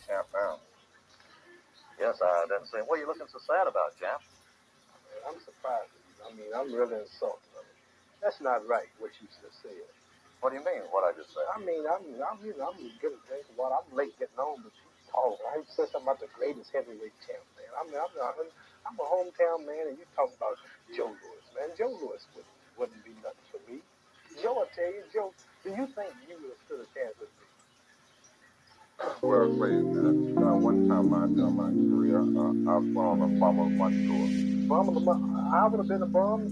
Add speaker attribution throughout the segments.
Speaker 1: champ now.
Speaker 2: Yes, I didn't say. What are you looking so sad about, champ?
Speaker 3: I'm surprised. I mean, I'm really insulted. That's not right, what you just said.
Speaker 2: What do you mean, what I just said?
Speaker 3: I mean, I'm getting drink of water. I'm late getting on, but you talk. I said something about the greatest heavyweight champ, man. I'm a hometown man, and you talk about Joe Louis, man. Joe Louis wouldn't be nothing for me. Joe, I tell you, Joe, do you think you would have stood a chance with me?
Speaker 1: Well, wait a minute. One time in my career, I won a Formula One tour.
Speaker 3: I would have been a bum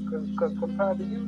Speaker 3: compared to you.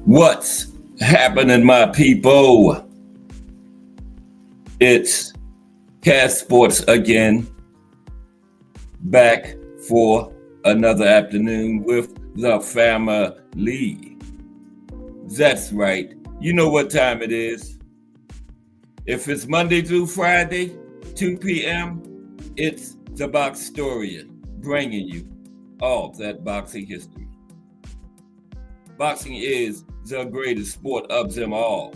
Speaker 4: What's happening, my people? It's Cast Sports again, back for another afternoon with the family. That's right. You know what time it is. If it's Monday through Friday, 2 p.m., it's the Boxtorian, bringing you all that boxing history. Boxing is the greatest sport of them all.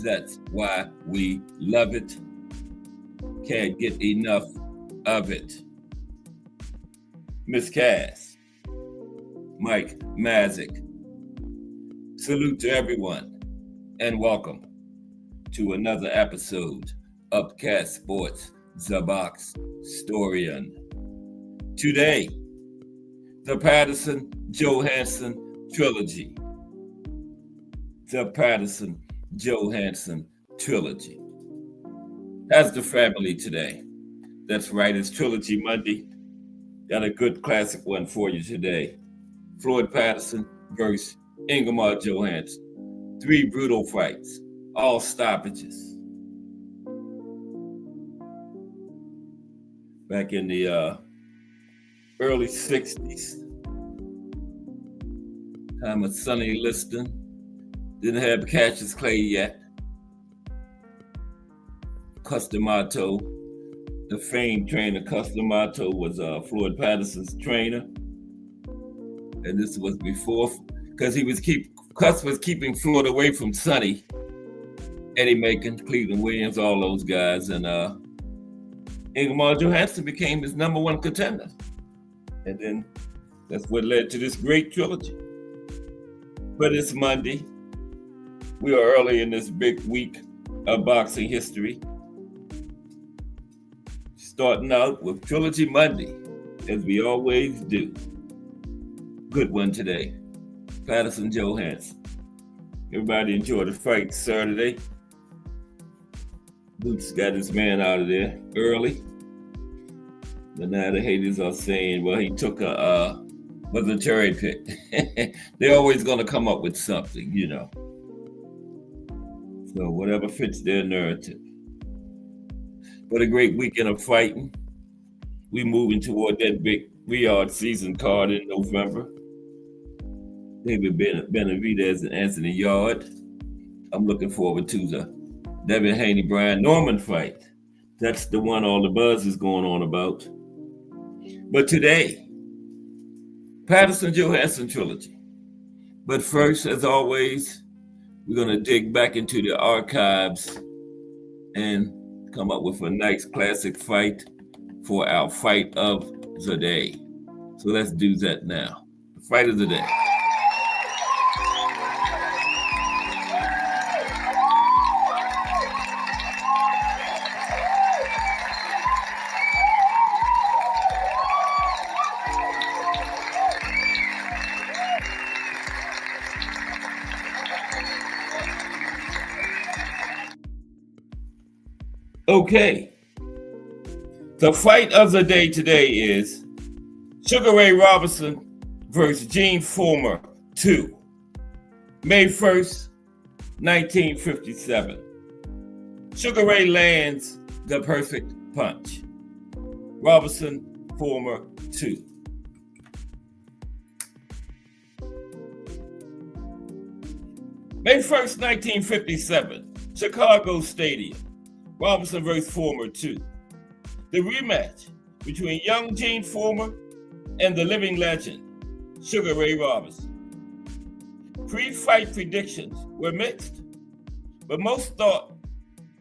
Speaker 4: That's why we love it. Can't get enough of it. Miss Cass, Mike Mazik, salute to everyone and welcome to another episode of Cast Sports, the Boxtorian. Today, the Patterson-Johansson Trilogy. The Patterson-Johansson Trilogy. That's the family today. That's right, it's Trilogy Monday. Got a good classic one for you today. Floyd Patterson versus INGEMAR Johansson. 3 brutal fights, all stoppages. Back in the early 60s. Time of Sonny Liston. Didn't have Cassius Clay yet. Customato, the famed trainer Customato, was Floyd Patterson's trainer. And this was before, because Cus was keeping Floyd away from Sonny, Eddie Macon, Cleveland Williams, all those guys. And INGEMAR Johansson became his number 1 contender. And then That's what led to this great trilogy. But it's Monday. We are early in this big week of boxing history. Starting out with Trilogy Monday, as we always do. Good one today. Patterson-Johansson. Everybody enjoyed the fight Saturday. Boots got his man out of there early. But now the haters are saying, well, he took a cherry pick. They're always going to come up with something, you know. So whatever fits their narrative. But a great weekend of fighting. We moving toward that big Riyadh season card in November. David Benavidez and Anthony Yard. I'm looking forward to the Devin Haney Brian Norman fight. That's the one all the buzz is going on about. But today, Patterson-Johansson trilogy. But first, as always, we're going to dig back into the archives and come up with a nice classic fight for our fight of the day. So let's do that now. The fight of the day. Okay, the fight of the day today is Sugar Ray Robinson versus Gene Fullmer 2, May 1st, 1957. Sugar Ray lands the perfect punch. Robinson, Fullmer 2. May 1st, 1957, Chicago Stadium. Robinson versus Fullmer 2. The rematch between young Gene Fullmer and the living legend, Sugar Ray Robinson. Pre-fight predictions were mixed, but most thought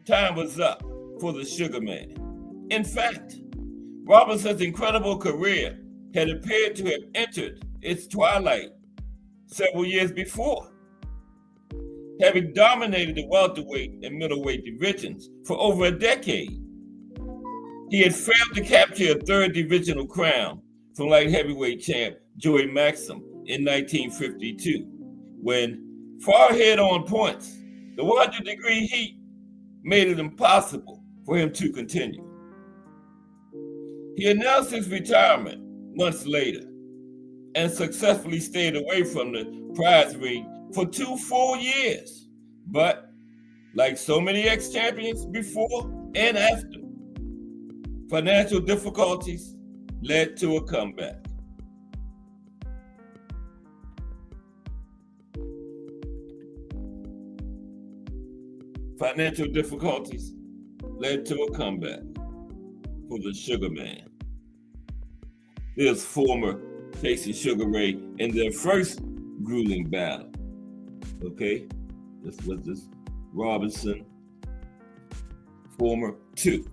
Speaker 4: time was up for the Sugar Man. In fact, Robinson's incredible career had appeared to have entered its twilight several years before. Having dominated the welterweight and middleweight divisions for over a decade, he had failed to capture a third divisional crown from light heavyweight champ Joey Maxim in 1952, when, far ahead on points, the 100-degree heat made it impossible for him to continue. He announced his retirement months later and successfully stayed away from the prize ring for 2 full years. But like so many ex-champions before and after, financial difficulties led to a comeback. Financial difficulties led to a comeback for the Sugar Man. There's Fullmer facing Sugar Ray in their first grueling battle. Okay, this was this Robinson Fullmer 2.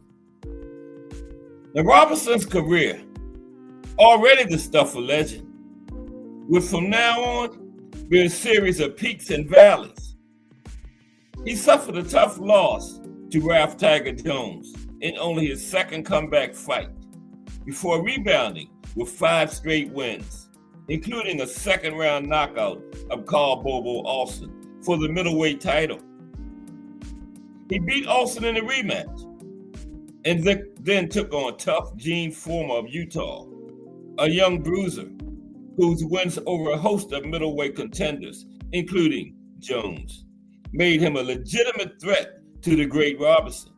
Speaker 4: Now Robinson's career, already the stuff of legend, would from now on be a series of peaks and valleys. He suffered a tough loss to Ralph Tiger Jones in only his second comeback fight, before rebounding with 5 straight wins, including a second-round knockout of Carl Bobo Olsen for the middleweight title. He beat Olsen in a rematch, and then took on tough Gene Fullmer of Utah, a young bruiser whose wins over a host of middleweight contenders, including Jones, made him a legitimate threat to the great Robinson.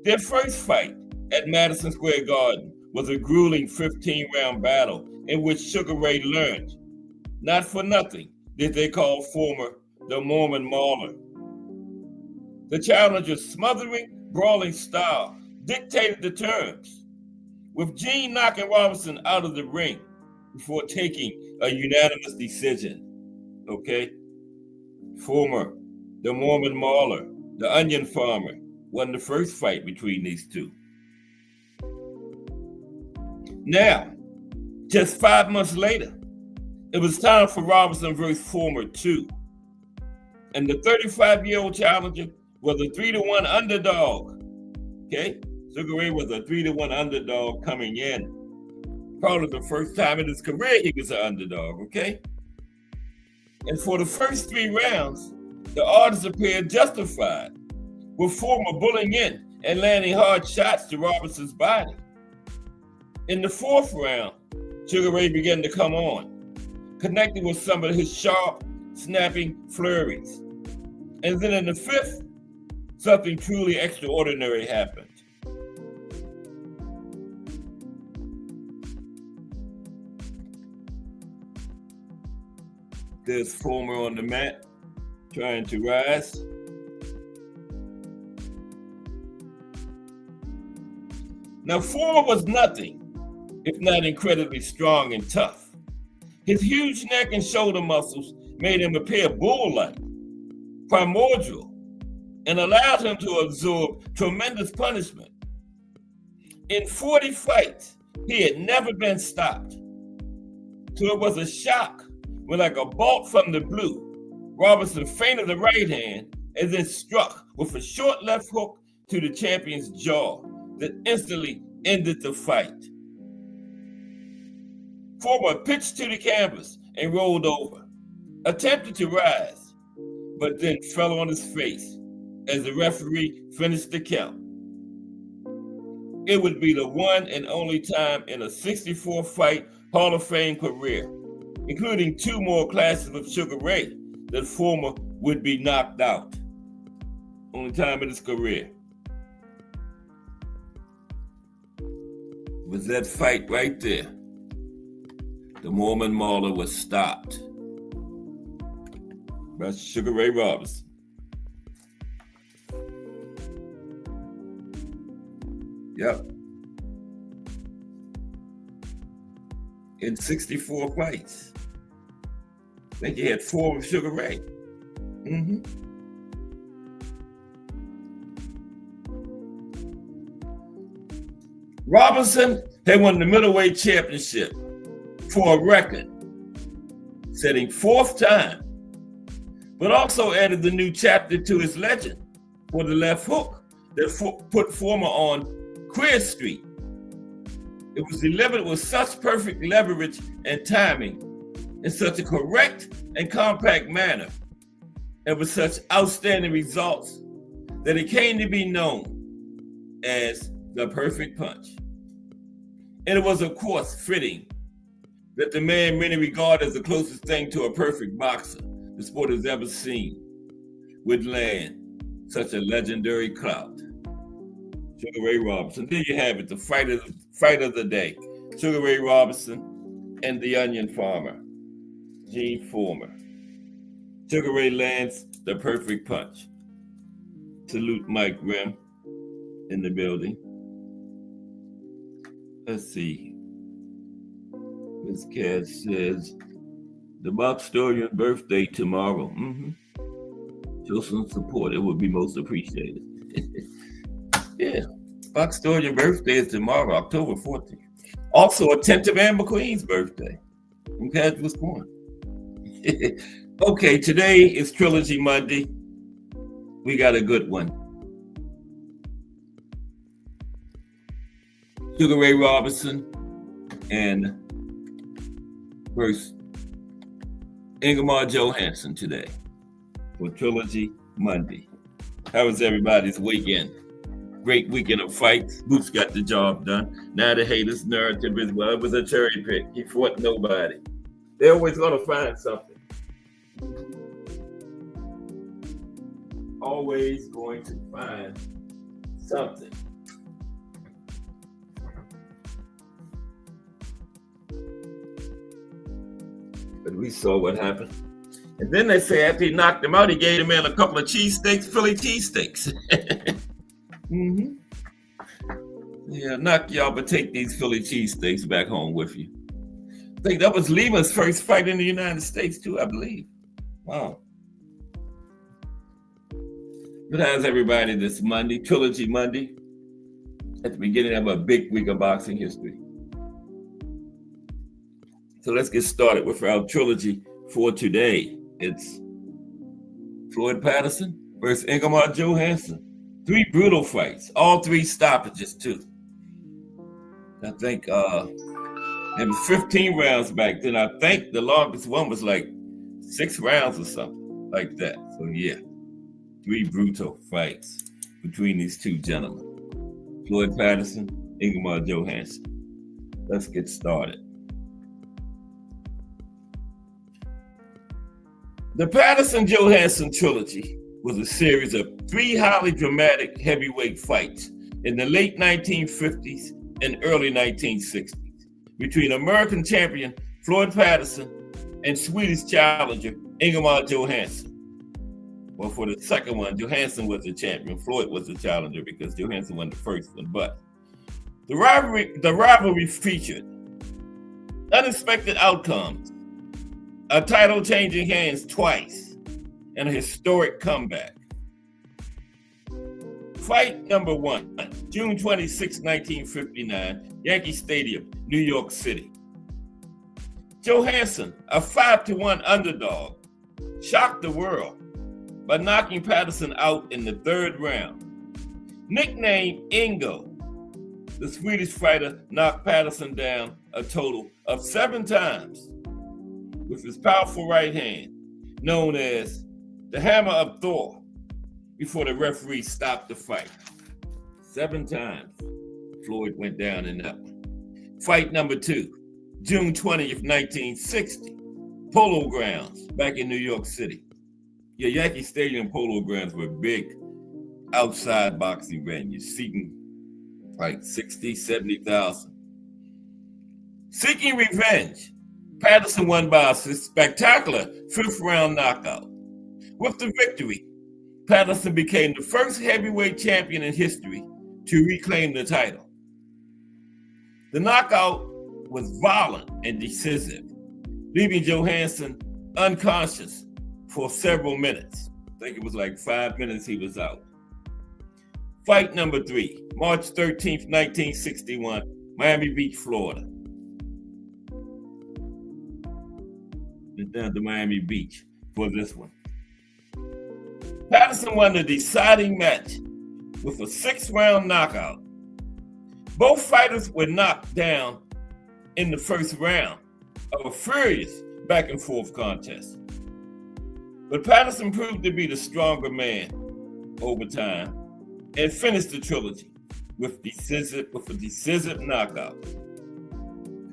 Speaker 4: Their first fight at Madison Square Garden was a grueling 15-round battle in which Sugar Ray learned, not for nothing, did they call Fullmer the Mormon Mauler. The challenger's smothering, brawling style dictated the terms, with Gene knocking Robinson out of the ring before taking a unanimous decision. Okay? Fullmer, the Mormon Mauler, the Onion Farmer, won the first fight between these two. Now, Just 5 months later, it was time for Robinson versus Former 2. And the 35-year-old challenger was a 3-1 underdog. Okay? Sugar Ray was a 3-1 underdog coming in. Probably the first time in his career he was an underdog, okay? And for the first 3 rounds, the odds appeared justified, with Former bullying in and landing hard shots to Robinson's body. In the 4th round, Sugar Ray began to come on, connecting with some of his sharp, snapping flurries. And then in the 5th, something truly extraordinary happened. There's Former on the mat, trying to rise. Now, Former was nothing if not incredibly strong and tough. His huge neck and shoulder muscles made him appear bull-like, primordial, and allowed him to absorb tremendous punishment. In 40 fights, he had never been stopped. So it was a shock when, like a bolt from the blue, Robinson feinted the right hand and then struck with a short left hook to the champion's jaw that instantly ended the fight. Former pitched to the canvas and rolled over, attempted to rise, but then fell on his face as the referee finished the count. It would be the one and only time in a 64-fight Hall of Fame career, including 2 more classes of Sugar Ray, that Former would be knocked out. Only time in his career. It was that fight right there. The Mormon Mauler was stopped by Sugar Ray Robinson. Yep. In 64 fights. I think he had 4 with Sugar Ray. Robinson had won the middleweight championship for a record-setting 4th time, but also added the new chapter to his legend for the left hook that put Former on Queer Street. It was delivered with such perfect leverage and timing in such a correct and compact manner, and with such outstanding results that it came to be known as the perfect punch. And it was, of course, fitting that the man many regard as the closest thing to a perfect boxer the sport has ever seen would land such a legendary clout. Sugar Ray Robinson. There you have it, the fight of the day. Sugar Ray Robinson and the Onion Farmer, Gene Former. Sugar Ray lands the perfect punch. Salute Mike Grimm in the building. Let's see. Ms. Cass says, the Boxstorian birthday tomorrow. Show some support. It would be most appreciated. Yeah. Boxstorian birthday is tomorrow, October 14th. Also a 10th of Anne McQueen's birthday. From Cass was born. Okay, today is Trilogy Monday. We got a good one. Sugar Ray Robinson and versus INGEMAR today for Trilogy Monday. How was everybody's weekend? Great weekend of fights. Boots got the job done. Now the haters' narrative is, well, it was a cherry pick. He fought nobody. They're always going to find something. Always going to find something. But we saw what happened. And then they say after he knocked him out, he gave the man a couple of cheesesteaks, Philly cheesesteaks. Yeah, knock y'all, but take these Philly cheesesteaks back home with you. I think that was Lima's first fight in the United States too, I believe. Wow. But how's everybody this Monday, Trilogy Monday, at the beginning of a big week of boxing history? So let's get started with our trilogy for today. It's Floyd Patterson versus INGEMAR Johansson. 3 brutal fights, all 3 stoppages too. I think it was 15 rounds back then. I think the longest one was like 6 rounds or something like that. So yeah, 3 brutal fights between these 2 gentlemen. Floyd Patterson, INGEMAR Johansson. Let's get started. The Patterson-Johansson trilogy was a series of 3 highly dramatic heavyweight fights in the late 1950s and early 1960s between American champion Floyd Patterson and Swedish challenger INGEMAR Johansson. Well, for the second one, Johansson was the champion. Floyd was the challenger because Johansson won the first one. But the rivalry featured unexpected outcomes, a title changing hands twice, and a historic comeback. Fight number 1, June 26, 1959, Yankee Stadium, New York City. Johansson, a 5-1 underdog, shocked the world by knocking Patterson out in the 3rd round. Nicknamed Ingo, the Swedish fighter knocked Patterson down a total of 7 times with his powerful right hand, known as the Hammer of Thor, before the referee stopped the fight. 7 times Floyd went down in that one. Fight number 2, June 20th, 1960, Polo Grounds back in New York City. Yeah, Yankee Stadium Polo Grounds were big outside boxing venues, seating like 60, 70,000. Seeking revenge, Patterson won by a spectacular 5th round knockout. With the victory, Patterson became the first heavyweight champion in history to reclaim the title. The knockout was violent and decisive, leaving Johansson unconscious for several minutes. I think it was like 5 minutes he was out. Fight number 3, March 13th, 1961, Miami Beach, Florida. Went down to Miami Beach for this one. Patterson won the deciding match with a 6th round knockout. Both fighters were knocked down in the 1st round of a furious back and forth contest. But Patterson proved to be the stronger man over time and finished the trilogy with a decisive knockout.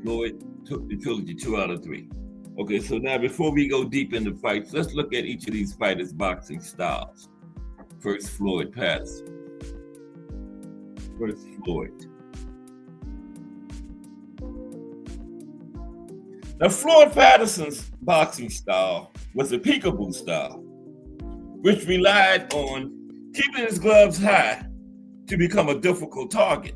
Speaker 4: Floyd took the trilogy 2 out of 3. Okay, so now before we go deep into fights, let's look at each of these fighters' boxing styles. First, Floyd Patterson. First, Floyd. Now, Floyd Patterson's boxing style was a peekaboo style, which relied on keeping his gloves high to become a difficult target.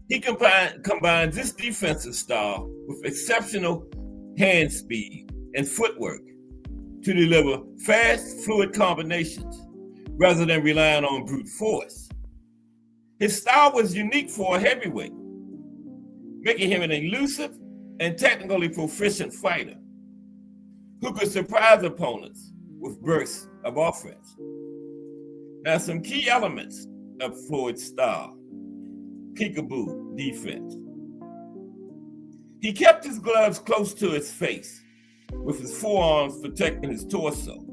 Speaker 4: He combined this defensive style with exceptional hand speed and footwork to deliver fast, fluid combinations rather than relying on brute force. His style was unique for a heavyweight, making him an elusive and technically proficient fighter who could surprise opponents with bursts of offense. Now, some key elements of Floyd's style: peekaboo defense. He kept his gloves close to his face, with his forearms protecting his torso,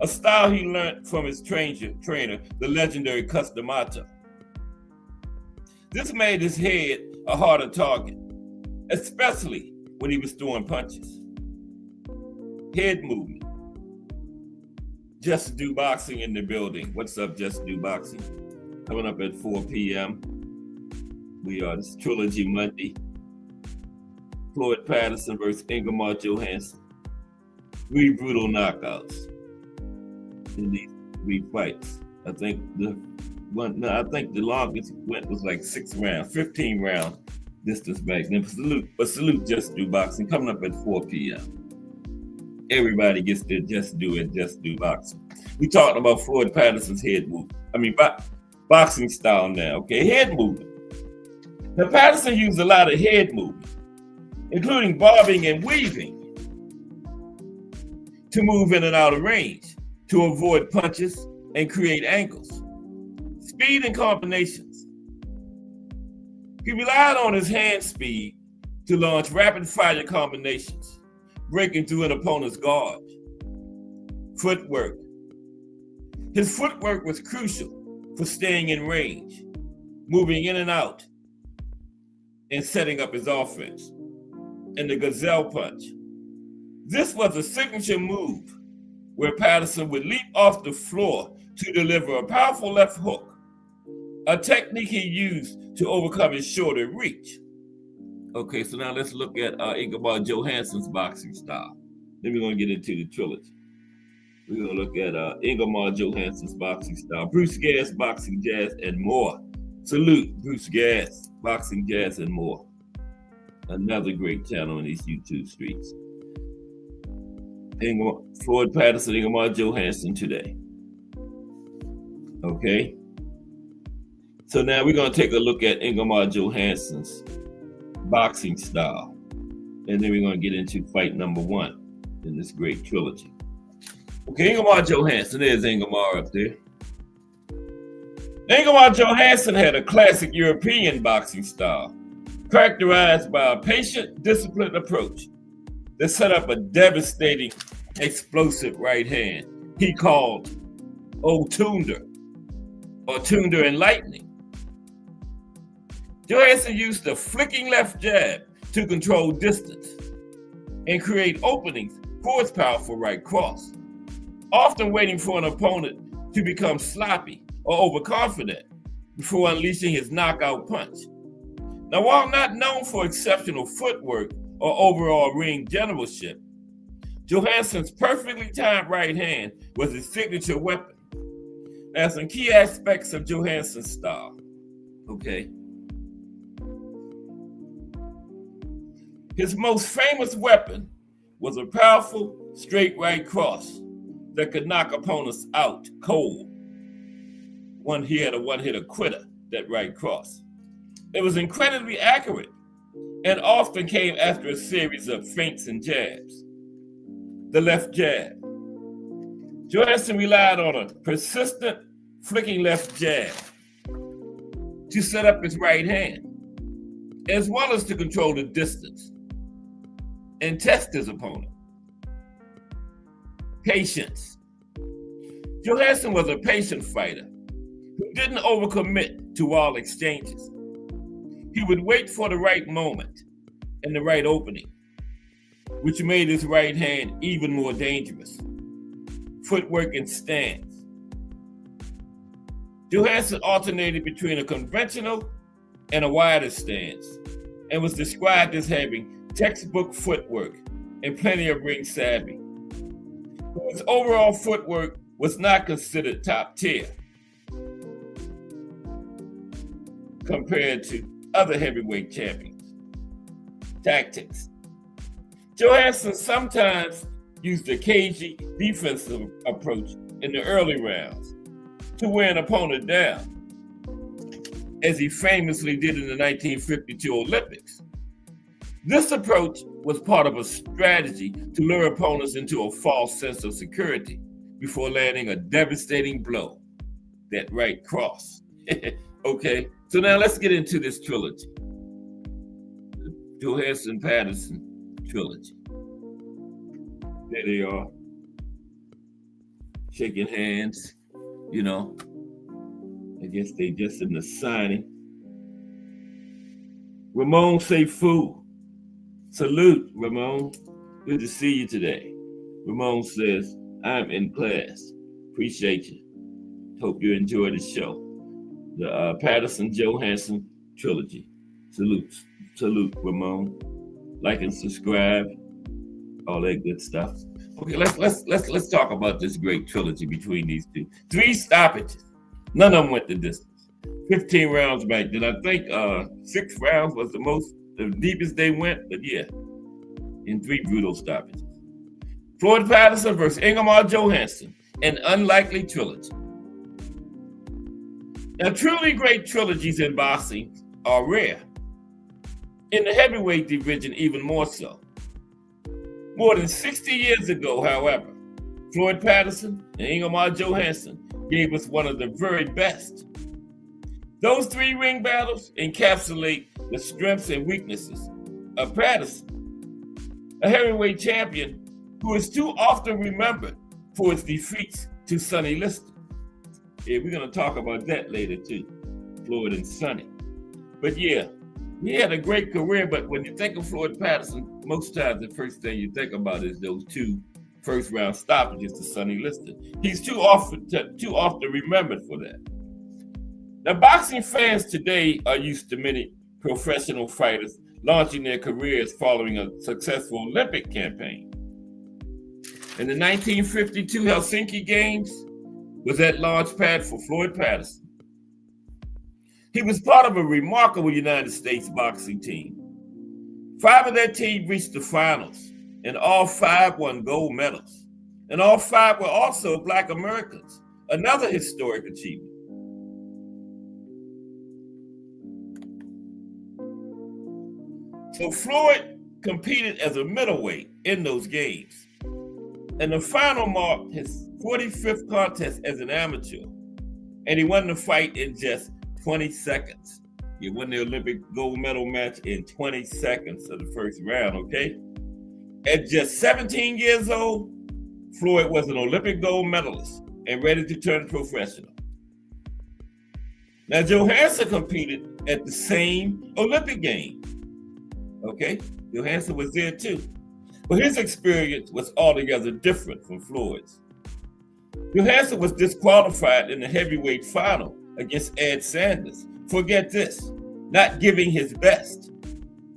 Speaker 4: a style he learned from his trainer, the legendary Customato. This made his head a harder target, especially when he was throwing punches. Head movement. Just Do Boxing in the building. What's up, Just Do Boxing? Coming up at 4 p.m. We are this Trilogy Monday. Floyd Patterson versus INGEMAR Johansson. 3 brutal knockouts in these 3 fights. I think the longest went was like 6 rounds, 15 round distance back then. Salute Just Do Boxing coming up at 4 p.m. Everybody gets their Just Do and Just Do Boxing. We talking about Floyd Patterson's head movement. boxing style now, okay? Head movement. Now, Patterson used a lot of head movement including bobbing and weaving to move in and out of range, to avoid punches and create angles. Speed and combinations. He relied on his hand speed to launch rapid-fire combinations, breaking through an opponent's guard. Footwork. His footwork was crucial for staying in range, moving in and out, and setting up his offense. And the gazelle punch. This was a signature move where Patterson would leap off the floor to deliver a powerful left hook, a technique he used to overcome his shorter reach. Okay, so now let's look at INGEMAR Johansson's boxing style. Then we're going to get into the trilogy. We're going to look at INGEMAR Johansson's boxing style, Bruce Gass, Boxing Jazz, and more. Salute, Bruce Gass, Boxing Jazz, and more. Another great channel in these YouTube streets. Floyd Patterson, INGEMAR Johansson today. Okay. So now we're going to take a look at INGEMAR Johansson's boxing style. And then we're going to get into fight number 1 in this great trilogy. Okay, INGEMAR Johansson, there's INGEMAR up there. INGEMAR Johansson had a classic European boxing style, characterized by a patient, disciplined approach that set up a devastating, explosive right hand he called Otunder, or Tunder and Lightning. Johansson used the flicking left jab to control distance and create openings for his powerful right cross, often waiting for an opponent to become sloppy or overconfident before unleashing his knockout punch. Now, while not known for exceptional footwork or overall ring generalship, Johansson's perfectly timed right hand was his signature weapon. Now, some key aspects of Johansson's style. Okay. His most famous weapon was a powerful straight right cross that could knock opponents out cold. He had a one-hitter quitter, that right cross. It was incredibly accurate and often came after a series of feints and jabs. The left jab. Johansson relied on a persistent flicking left jab to set up his right hand, as well as to control the distance and test his opponent. Patience. Johansson was a patient fighter who didn't overcommit to all exchanges. He would wait for the right moment and the right opening, which made his right hand even more dangerous. Footwork and stance. Johansson alternated between a conventional and a wider stance and was described as having textbook footwork and plenty of ring savvy. His overall footwork was not considered top tier compared to other heavyweight champions. Tactics. Johansson sometimes used a cagey defensive approach in the early rounds to wear an opponent down, as he famously did in the 1952 Olympics. This approach was part of a strategy to lure opponents into a false sense of security before landing a devastating blow, that right cross. Okay, so now let's get into this trilogy, the Johansson-Patterson trilogy. There they are, shaking hands, you know. I guess they just in the signing. Ramon Seyfu. Salute, Ramon. Good to see you today. Ramon says, I'm in class. Appreciate you. Hope you enjoy the show. The Patterson-Johansson trilogy. Salute, Ramon. Like and subscribe. All that good stuff. Okay, let's talk about this great trilogy between these two. 3 stoppages. None of them went the distance. 15 rounds back then. I think 6 rounds was the deepest they went, but yeah, in 3 brutal stoppages. Floyd Patterson versus INGEMAR Johansson, an unlikely trilogy. Now, truly great trilogies in boxing are rare. In the heavyweight division, even more so. More than 60 years ago, however, Floyd Patterson and INGEMAR Johansson gave us one of the very best. Those 3 ring battles encapsulate the strengths and weaknesses of Patterson, a heavyweight champion who is too often remembered for his defeats to Sonny Liston. Yeah, we're going to talk about that later too, Floyd and Sonny. But yeah, he had a great career, but when you think of Floyd Patterson, most times the first thing you think about is those 2 first-round stoppages to Sonny Liston. He's too often remembered for that. Now, boxing fans today are used to many professional fighters launching their careers following a successful Olympic campaign. In the 1952 Helsinki Games was that launch pad for Floyd Patterson. He was part of a remarkable United States boxing team. 5 of that team reached the finals, and all 5 won gold medals. And all 5 were also Black Americans, another historic achievement. So Floyd competed as a middleweight in those games. And the final marked his 45th contest as an amateur. And he won the fight in just 20 seconds. He won the Olympic gold medal match in 20 seconds of the first round, okay? At just 17 years old, Floyd was an Olympic gold medalist and ready to turn professional. Now, Johansson competed at the same Olympic Games, okay? Johansson was there too. But his experience was altogether different from Floyd's. Johansson was disqualified in the heavyweight final against Ed Sanders. Forget this, not giving his best.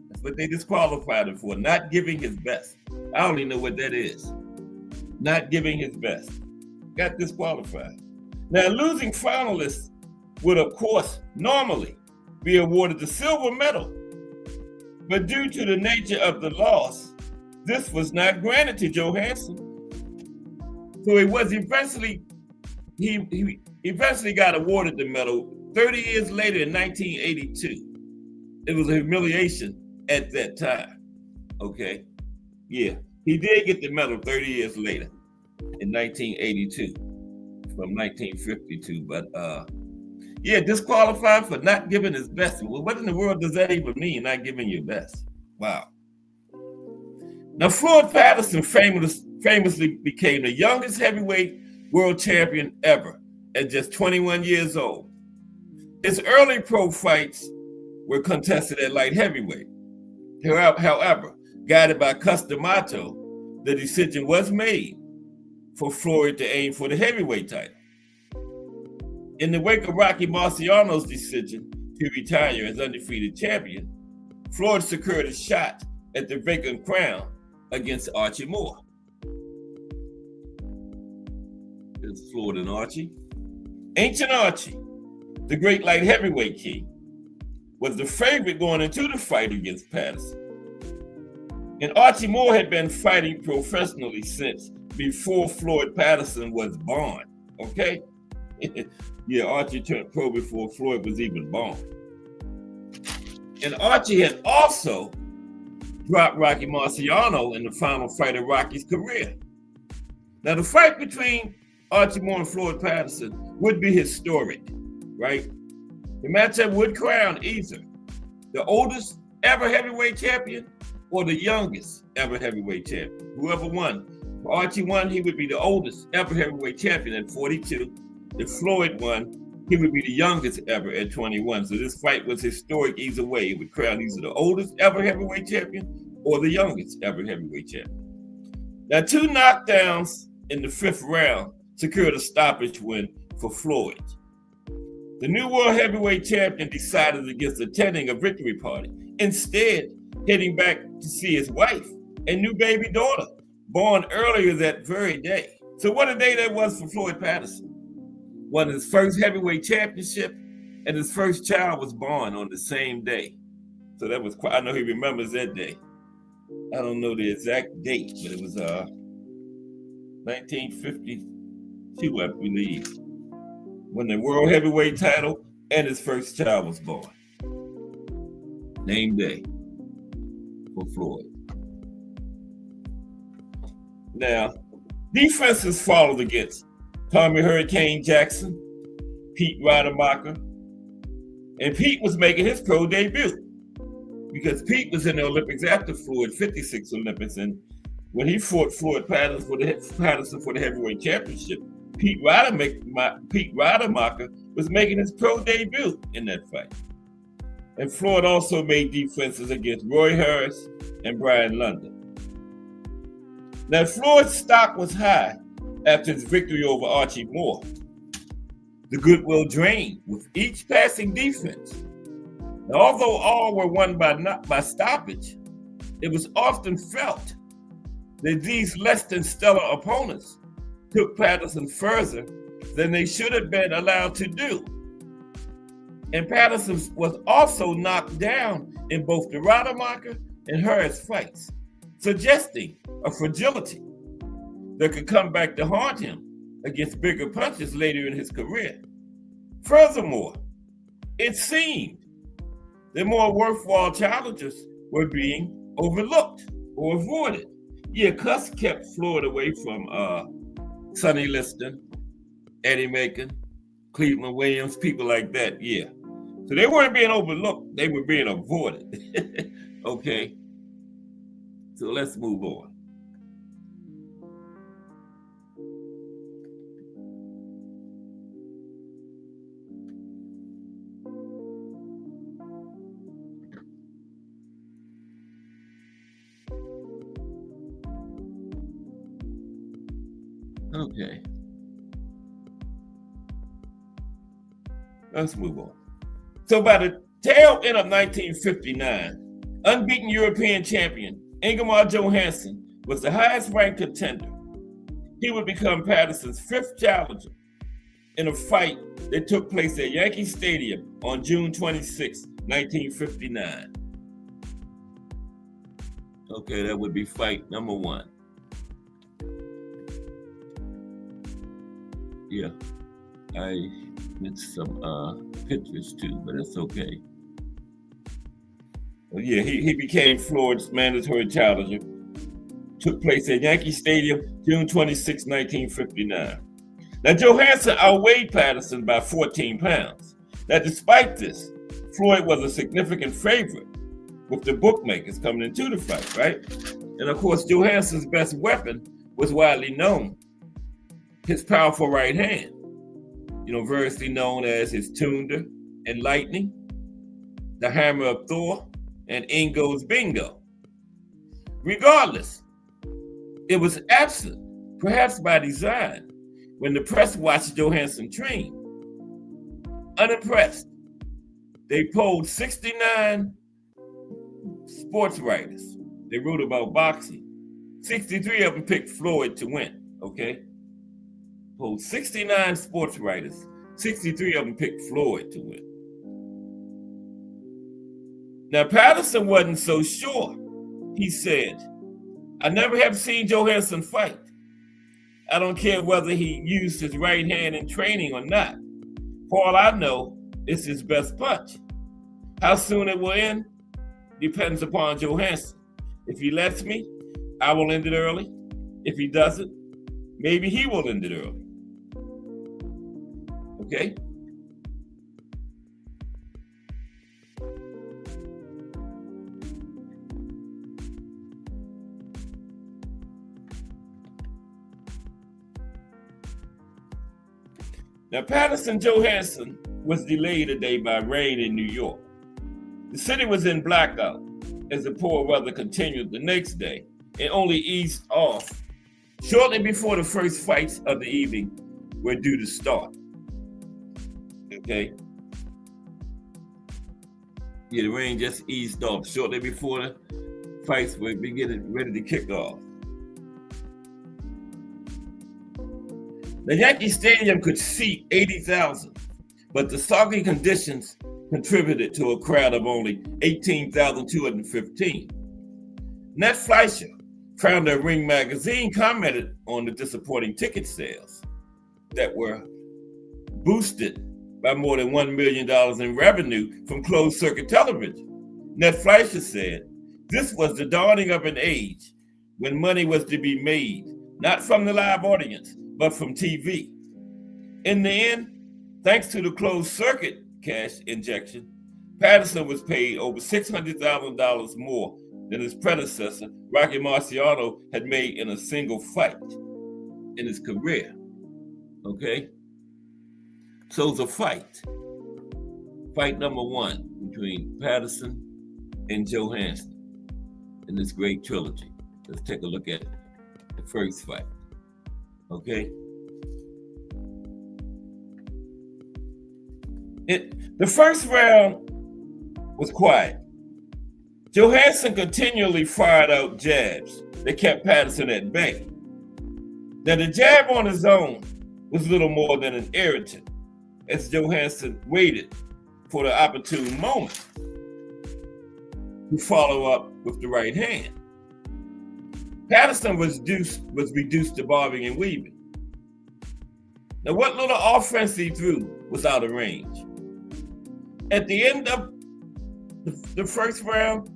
Speaker 4: That's what they disqualified him for, not giving his best. I don't even know what that is. Not giving his best. Got disqualified. Now, losing finalists would, of course, normally be awarded the silver medal. But due to the nature of the loss, this was not granted to Johansson. So he eventually got awarded the medal 30 years later in 1982. It was a humiliation at that time. Okay. Yeah. He did get the medal 30 years later in 1982 from 1952. But yeah, disqualified for not giving his best. Well, what in the world does that even mean, not giving your best? Wow. Now, Floyd Patterson famously became the youngest heavyweight world champion ever at just 21 years old. His early pro fights were contested at light heavyweight. However, guided by Customato, the decision was made for Floyd to aim for the heavyweight title. In the wake of Rocky Marciano's decision to retire as undefeated champion, Floyd secured a shot at the vacant crown against Archie Moore. It's Floyd and Archie. Ancient Archie, the great light heavyweight king, was the favorite going into the fight against Patterson. And Archie Moore had been fighting professionally since before Floyd Patterson was born, okay? Yeah, Archie turned pro before Floyd was even born. And Archie had also dropped Rocky Marciano in the final fight of Rocky's career. Now, the fight between Archie Moore and Floyd Patterson would be historic, right? The matchup would crown either the oldest ever heavyweight champion or the youngest ever heavyweight champion. Whoever won. If Archie won, he would be the oldest ever heavyweight champion at 42. If Floyd won, he would be the youngest ever at 21. So this fight was historic either way. It would crown either the oldest ever heavyweight champion or the youngest ever heavyweight champion. Now, 2 knockdowns in the 5th round secured a stoppage win for Floyd. The new world heavyweight champion decided against attending a victory party, instead heading back to see his wife and new baby daughter, born earlier that very day. So what a day that was for Floyd Patterson. Won his first heavyweight championship, and his first child was born on the same day. So that was quite, I know he remembers that day. I don't know the exact date, but it was 1952, I believe, when the world heavyweight title and his first child was born. Name day. for Floyd. Now, defenses followed against Tommy Hurricane Jackson, Pete Rademacher, and Pete was making his pro debut because Pete was in the Olympics after Floyd, 56 Olympics, and when he fought Floyd Patterson for the heavyweight championship, Pete Rademacher was making his pro debut in that fight. And Floyd also made defenses against Roy Harris and Brian London. Now, Floyd's stock was high after his victory over Archie Moore. The goodwill drained with each passing defense. Now, although all were won by stoppage, it was often felt that these less than stellar opponents took Patterson further than they should have been allowed to do. And Patterson was also knocked down in both the Rademacher and Harris fights, suggesting a fragility that could come back to haunt him against bigger punches later in his career. Furthermore, it seemed that more worthwhile challengers were being overlooked or avoided. Yeah, Cuss kept Floyd away from Sonny Liston, Eddie Macon, Cleveland Williams, people like that, yeah. So they weren't being overlooked, they were being avoided. Okay, so let's move on. Okay. Let's move on. So by the tail end of 1959, unbeaten European champion INGEMAR Johansson was the highest ranked contender. He would become Patterson's fifth challenger in a fight that took place at Yankee Stadium on June 26, 1959. Okay, that would be fight number one. Yeah, I missed some pictures too, but it's okay. Well, yeah, he became Floyd's mandatory challenger. Took place at Yankee Stadium, June 26, 1959. Now, Johansson outweighed Patterson by 14 pounds. Now, despite this, Floyd was a significant favorite with the bookmakers coming into the fight, right? And of course, Johansson's best weapon was widely known, his powerful right hand, variously known as his Tunder and Lightning, the Hammer of Thor, and Ingo's Bingo. Regardless, it was absent, perhaps by design, when the press watched Johansson train. Unimpressed, they polled 69 sports writers. They wrote about boxing. 63 of them picked Floyd to win, okay? Polled 69 sports writers. 63 of them picked Floyd to win. Now, Patterson wasn't so sure. He said, "I never have seen Johansson fight. I don't care whether he used his right hand in training or not. For all I know, it's his best punch. How soon it will end depends upon Johansson. If he lets me, I will end it early. If he doesn't, maybe he will end it early." Okay? Now, Patterson-Johansson was delayed a day by rain in New York. The city was in blackout as the poor weather continued the next day and only eased off shortly before the first fights of the evening were due to start. Okay? Yeah, the rain just eased off shortly before the fights were beginning ready to kick off. The Yankee Stadium could seat 80,000, but the soggy conditions contributed to a crowd of only 18,215. Ned Fleischer, founder of Ring Magazine, commented on the disappointing ticket sales that were boosted by more than $1 million in revenue from closed-circuit television. Ned Fleischer said, This was the dawning of an age when money was to be made, not from the live audience, but from TV. In the end, thanks to the closed circuit cash injection, Patterson was paid over $600,000 more than his predecessor, Rocky Marciano, had made in a single fight in his career. Okay? So it's a fight. Fight number one between Patterson and Johansson in this great trilogy. Let's take a look at the first fight. Okay? The first round was quiet. Johansson continually fired out jabs that kept Patterson at bay. Now, the jab on his own was little more than an irritant as Johansson waited for the opportune moment to follow up with the right hand. Patterson was reduced to bobbing and weaving. Now, what little offense he threw was out of range. At the end of the first round,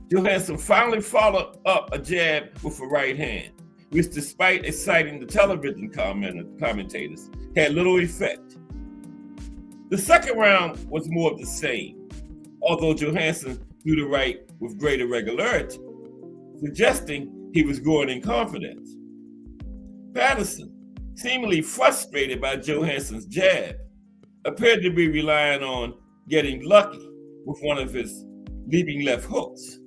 Speaker 4: Johansson finally followed up a jab with a right hand, which, despite exciting the television commentators, had little effect. The second round was more of the same, although Johansson threw the right with greater regularity, suggesting he was growing in confidence. Patterson, seemingly frustrated by Johansson's jab, appeared to be relying on getting lucky with one of his leaping left hooks.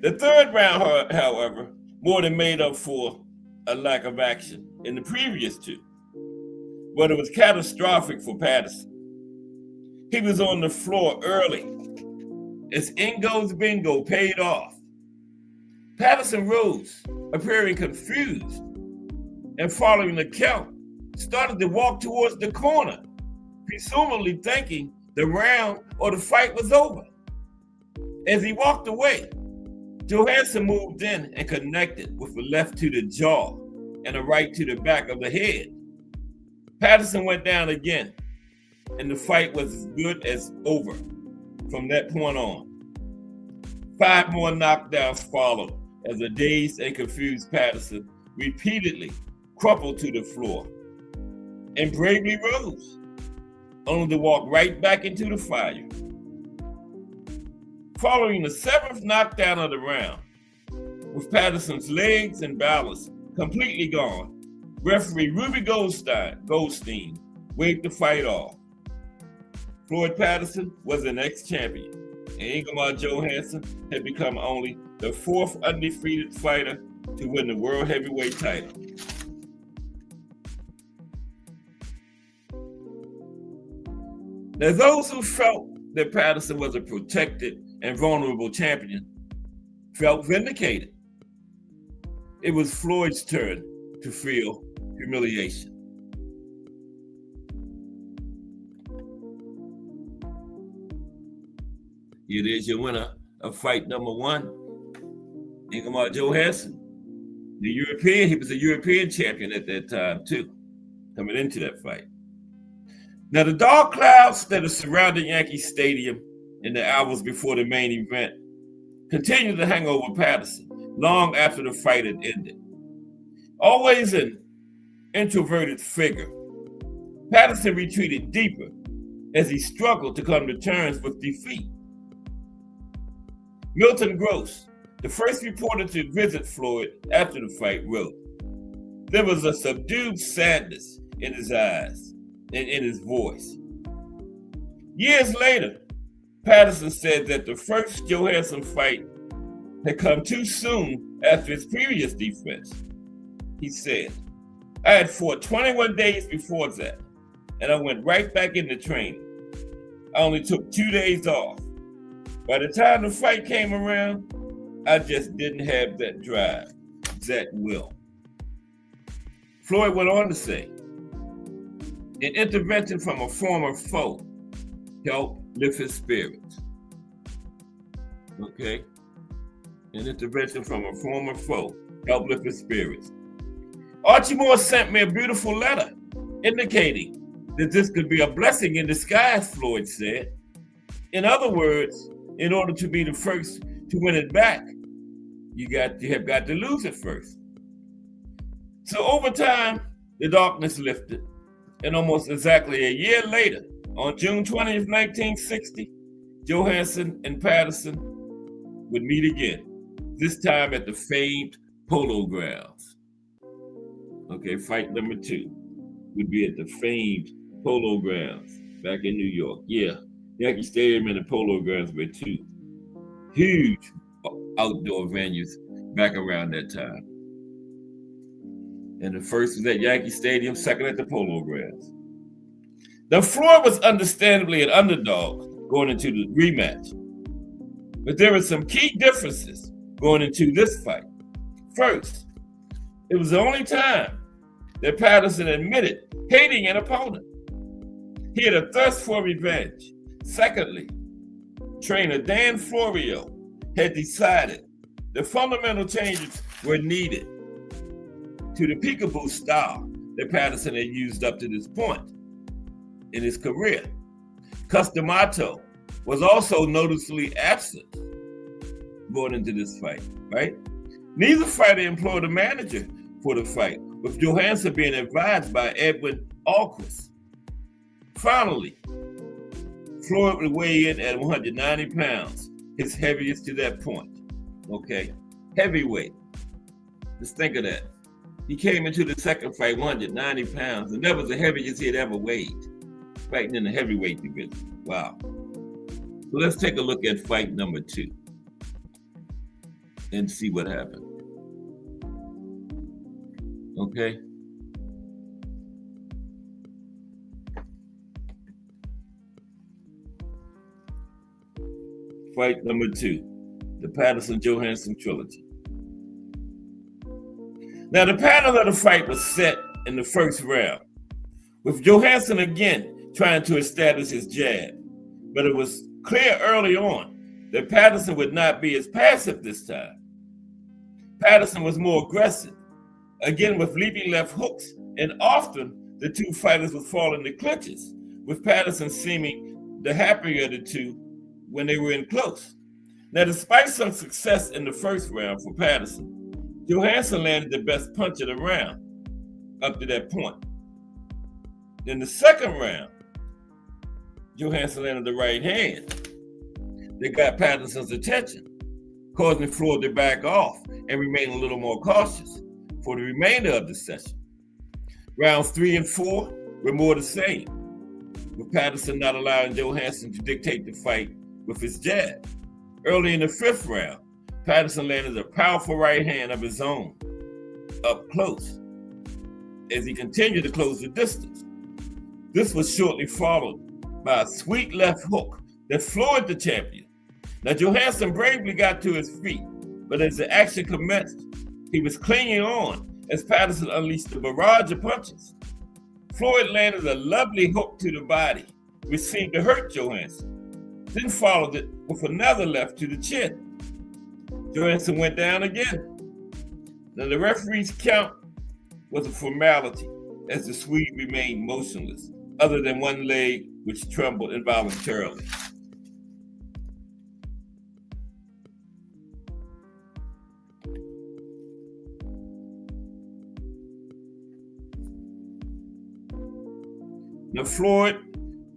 Speaker 4: The third round, however, more than made up for a lack of action in the previous two, but it was catastrophic for Patterson. He was on the floor early as Ingo's bingo paid off. Patterson rose, appearing confused, and following the count, started to walk towards the corner, presumably thinking the round or the fight was over. As he walked away, Johansson moved in and connected with a left to the jaw and a right to the back of the head. Patterson went down again, and the fight was as good as over from that point on. 5 more knockdowns followed as a dazed and confused Patterson repeatedly crumpled to the floor and bravely rose, only to walk right back into the fire. Following the 7th knockdown of the round, with Patterson's legs and balance completely gone, referee Ruby Goldstein waved the fight off. Floyd Patterson was the next champion, and INGEMAR Johansson had become only the 4th undefeated fighter to win the World Heavyweight title. Now, those who felt that Patterson was a protected and vulnerable champion felt vindicated. It was Floyd's turn to feel humiliation. Here it is, your winner of fight number 1, INGEMAR Johansson. He was a European champion at that time too, coming into that fight. Now, the dark clouds that surrounded Yankee Stadium in the hours before the main event continued to hang over Patterson long after the fight had ended. Always an introverted figure, Patterson retreated deeper as he struggled to come to terms with defeat. Milton Gross, the first reporter to visit Floyd after the fight, wrote, "There was a subdued sadness in his eyes and in his voice." Years later, Patterson said that the first Johansson fight had come too soon after his previous defense. He said, "I had fought 21 days before that, and I went right back into training. I only took 2 days off. By the time the fight came around, I just didn't have that drive, that will." Floyd went on to say, "An intervention from a former foe helped lift his spirits." Okay? An intervention from a former foe helped lift his spirits. Archie Moore sent me a beautiful letter indicating that this could be a blessing in disguise, Floyd said. In other words, in order to be the first to win it back, you have got to lose it first. So over time, the darkness lifted, and almost exactly a year later, on June 20th, 1960, Johansson and Patterson would meet again, this time at the famed Polo Grounds. Okay, fight number 2 would be at the famed Polo Grounds back in New York. Yeah, Yankee Stadium and the Polo Grounds were 2 huge outdoor venues back around that time. And the first was at Yankee Stadium, second at the Polo Grounds. Now, Floyd was understandably an underdog going into the rematch, but there were some key differences going into this fight. First, it was the only time that Patterson admitted hating an opponent. He had a thirst for revenge. Secondly, trainer Dan Florio had decided that fundamental changes were needed to the peekaboo style that Patterson had used up to this point in his career. Customato was also noticeably absent going into this fight, right? Neither fighter employed a manager for the fight, with Johansson being advised by Edwin Alquist. Finally, Floyd would weigh in at 190 pounds, his heaviest to that point. Okay, heavyweight. Just think of that. He came into the second fight 190 pounds, and that was the heaviest he had ever weighed, fighting in the heavyweight division. Wow. So let's take a look at fight number 2 and see what happened. Okay. Fight number 2, the Patterson-Johansson trilogy. Now, the pattern of the fight was set in the first round, with Johansson again trying to establish his jab, but it was clear early on that Patterson would not be as passive this time. Patterson was more aggressive, again with leaping left hooks, and often the two fighters would fall into clinches, with Patterson seeming the happier of the two when they were in close. Now, despite some success in the first round for Patterson, Johansson landed the best punch of the round up to that point. In the second round, Johansson landed the right hand that got Patterson's attention, causing Floyd to back off and remain a little more cautious for the remainder of the session. Rounds 3 and 4 were more the same, with Patterson not allowing Johansson to dictate the fight with his jab. Early in the 5th round, Patterson landed a powerful right hand of his own, up close, as he continued to close the distance. This was shortly followed by a sweet left hook that floored the champion. Now, Johansson bravely got to his feet, but as the action commenced, he was clinging on as Patterson unleashed a barrage of punches. Floyd landed a lovely hook to the body, which seemed to hurt Johansson, then followed it with another left to the chin. Johansson went down again. Now, the referee's count was a formality, as the Swede remained motionless, other than one leg which trembled involuntarily. Now, Floyd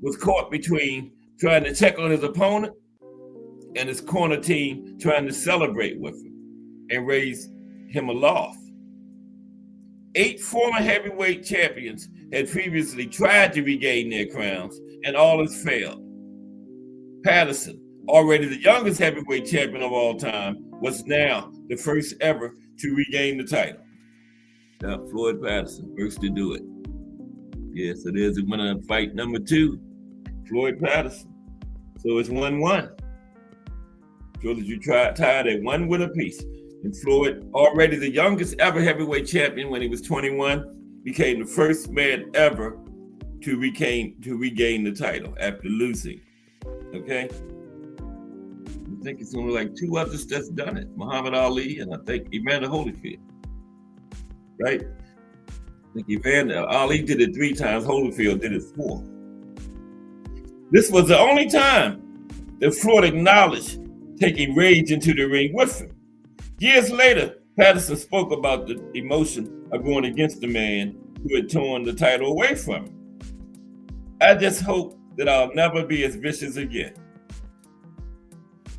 Speaker 4: was caught between trying to check on his opponent and his corner team trying to celebrate with him and raise him aloft. 8 former heavyweight champions had previously tried to regain their crowns, and all has failed. Patterson, already the youngest heavyweight champion of all time, was now the first ever to regain the title. Now, Floyd Patterson, first to do it. Yeah, so there's the winner of fight number 2, Floyd Patterson. So it's 1-1. Trilogy tied at 1 win apiece. And Floyd, already the youngest ever heavyweight champion when he was 21, became the first man ever to regain the title after losing. Okay? I think it's only like 2 others that's done it. Muhammad Ali and I think Evander Holyfield. Right? Ali did it 3 times, Holyfield did it 4. This was the only time that Floyd acknowledged taking Rage into the ring with him. Years later, Patterson spoke about the emotion of going against the man who had torn the title away from him. I just hope that I'll never be as vicious again.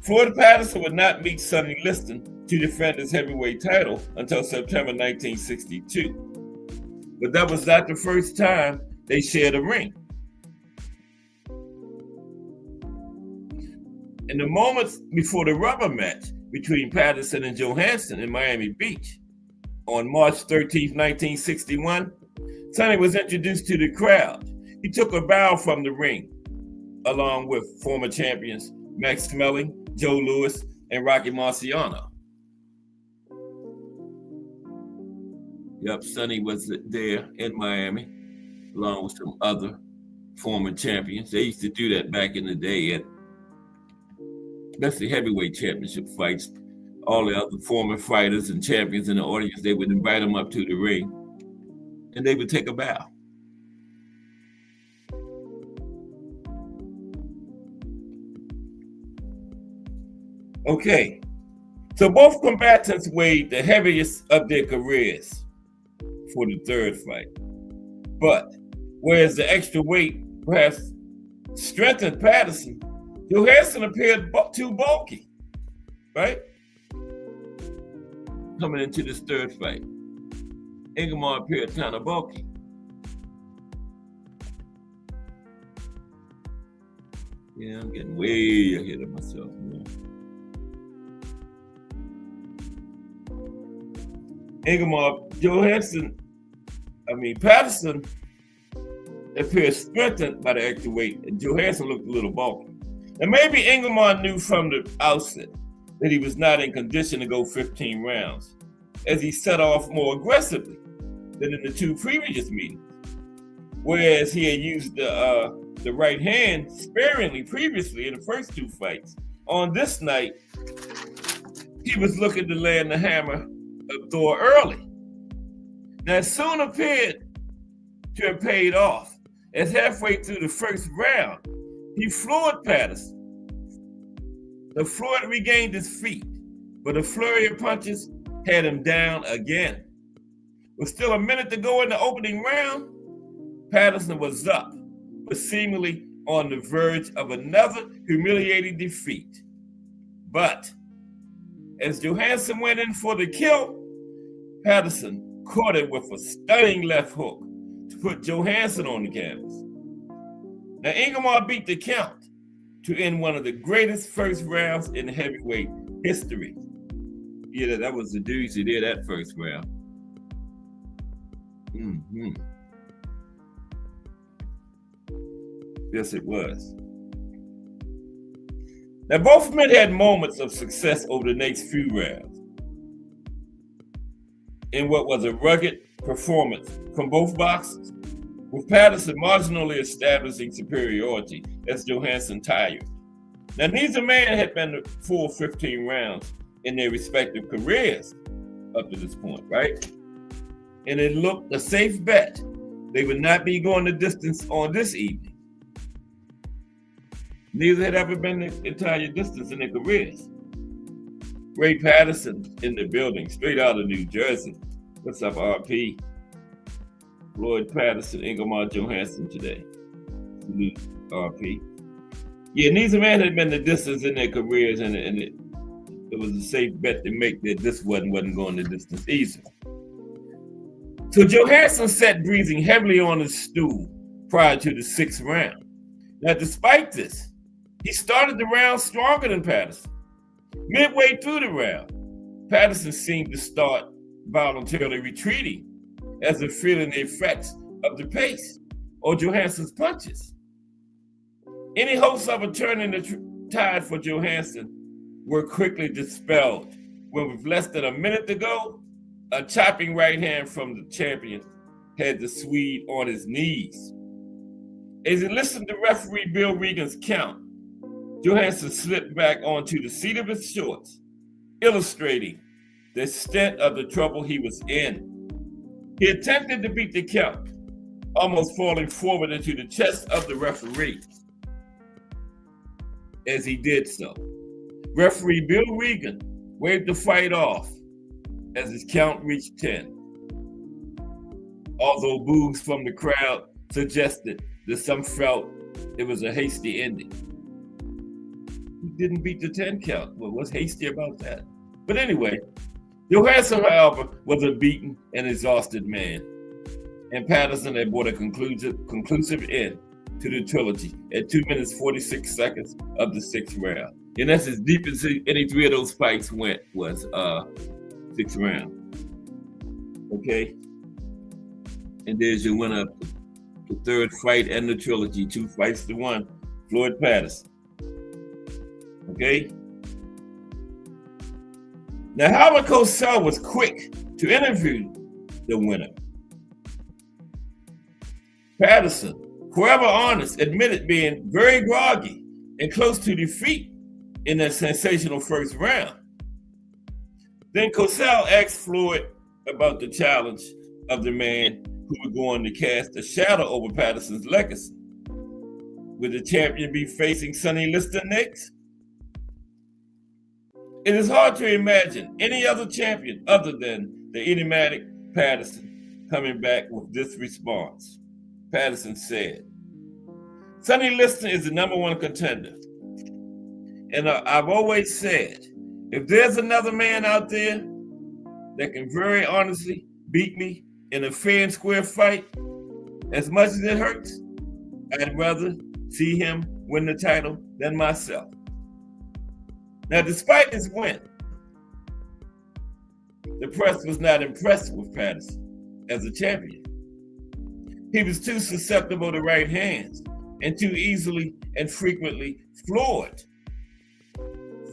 Speaker 4: Floyd Patterson would not meet Sonny Liston to defend his heavyweight title until September 1962. But that was not the first time they shared a ring. In the moments before the rubber match between Patterson and Johansson in Miami Beach on March 13, 1961, Sonny was introduced to the crowd. He took a bow from the ring, along with former champions Max Schmeling, Joe Louis, and Rocky Marciano. Yep, Sonny was there in Miami, along with some other former champions. They used to do that back in the day at especially heavyweight championship fights. All the other former fighters and champions in the audience, they would invite them up to the ring, and they would take a bow. Okay, so both combatants weighed the heaviest of their careers for the third fight. But whereas the extra weight perhaps strengthened Patterson, Johansson appeared too bulky, right? Coming into this third fight, INGEMAR appeared kind of bulky. Yeah, I'm getting way ahead of myself now. Patterson appeared strengthened by the extra weight, and Johansson looked a little bulky. And maybe INGEMAR knew from the outset that he was not in condition to go 15 rounds, as he set off more aggressively than in the 2 previous meetings. Whereas he had used the right hand sparingly previously in the first 2 fights, on this night, he was looking to land the hammer of Thor early. Now, it soon appeared to have paid off, as halfway through the first round, he floored Patterson. The Floyd regained his feet, but a flurry of punches had him down again. With still a minute to go in the opening round, Patterson was up, but seemingly on the verge of another humiliating defeat. But as Johansson went in for the kill, Patterson caught him with a stunning left hook to put Johansson on the canvas. Now, INGEMAR beat the count to end one of the greatest first rounds in heavyweight history. Yeah, that was the doozy there, that first round. Yes, it was. Now, both men had moments of success over the next few rounds in what was a rugged performance from both boxers, with Patterson marginally establishing superiority as Johansson tired. Now, neither man had been the full 15 rounds in their respective careers up to this point, right? And it looked a safe bet they would not be going the distance on this evening. Neither had ever been the entire distance in their careers. Ray Patterson in the building, straight out of New Jersey. What's up, RP? Floyd Patterson, INGEMAR Johansson today. Salute, RP. Yeah, neither man had been the distance in their careers, and it was a safe bet to make that this wasn't going the distance either. So Johansson sat breathing heavily on his stool prior to the 6th round. Now, despite this, he started the round stronger than Patterson. Midway through the round, Patterson seemed to start voluntarily retreating, as if feeling the effects of the pace or Johansson's punches. Any hopes of a turn in the tide for Johansson were quickly dispelled when, with less than a minute to go, a chopping right hand from the champion had the Swede on his knees. As he listened to referee Bill Regan's count, Johansson slipped back onto the seat of his shorts, illustrating the extent of the trouble he was in. He attempted to beat the count, almost falling forward into the chest of the referee as he did so. Referee Bill Regan waved the fight off as his count reached 10. Although boos from the crowd suggested that some felt it was a hasty ending. He didn't beat the 10 count. Well, what's hasty about that? But anyway, Johansson, however, was a beaten and exhausted man, and Patterson had brought a conclusive end to the trilogy at 2 minutes 46 seconds of the 6th round. And that's as deep as any three of those fights went, was 6th round. Okay? And there's your winner of the third fight and the trilogy, 2 fights to 1, Floyd Patterson. Okay? Now, Howard Cosell was quick to interview the winner. Patterson, forever honest, admitted being very groggy and close to defeat in that sensational first round. Then Cosell asked Floyd about the challenge of the man who was going to cast a shadow over Patterson's legacy. Would the champion be facing Sonny Liston next? It is hard to imagine any other champion other than the enigmatic Patterson coming back with this response. Patterson said, Sonny Liston is the #1 contender. And I've always said, if there's another man out there that can very honestly beat me in a fair and square fight, as much as it hurts, I'd rather see him win the title than myself. Now, despite his win, the press was not impressed with Patterson as a champion. He was too susceptible to right hands and too easily and frequently floored.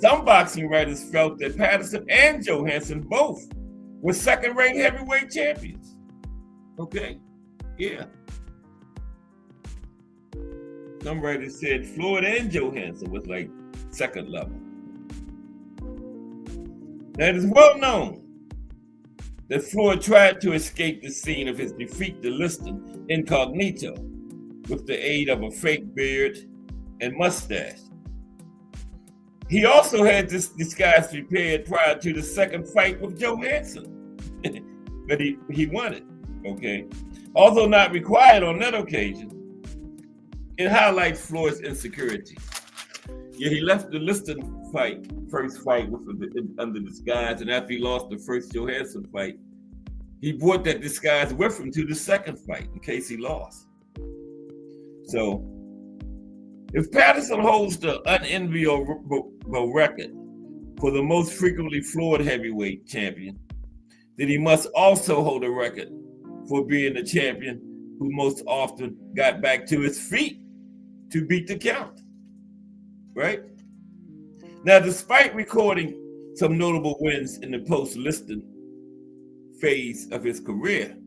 Speaker 4: Some boxing writers felt that Patterson and Johansson both were second-ranked heavyweight champions. Okay, yeah. Some writers said Floyd and Johansson was like second level. Now, it is well known that Floyd tried to escape the scene of his defeat to Liston incognito with the aid of a fake beard and mustache. He also had this disguise prepared prior to the second fight with Johansson, but he won it, okay? Although not required on that occasion, it highlights Floyd's insecurity. Yeah, he left the Liston first fight under disguise, and after he lost the first Johansson fight, he brought that disguise with him to the second fight in case he lost. So, if Patterson holds the unenviable record for the most frequently floored heavyweight champion, then he must also hold a record for being the champion who most often got back to his feet to beat the count. Right? Now, despite recording some notable wins in the post-Liston phase of his career,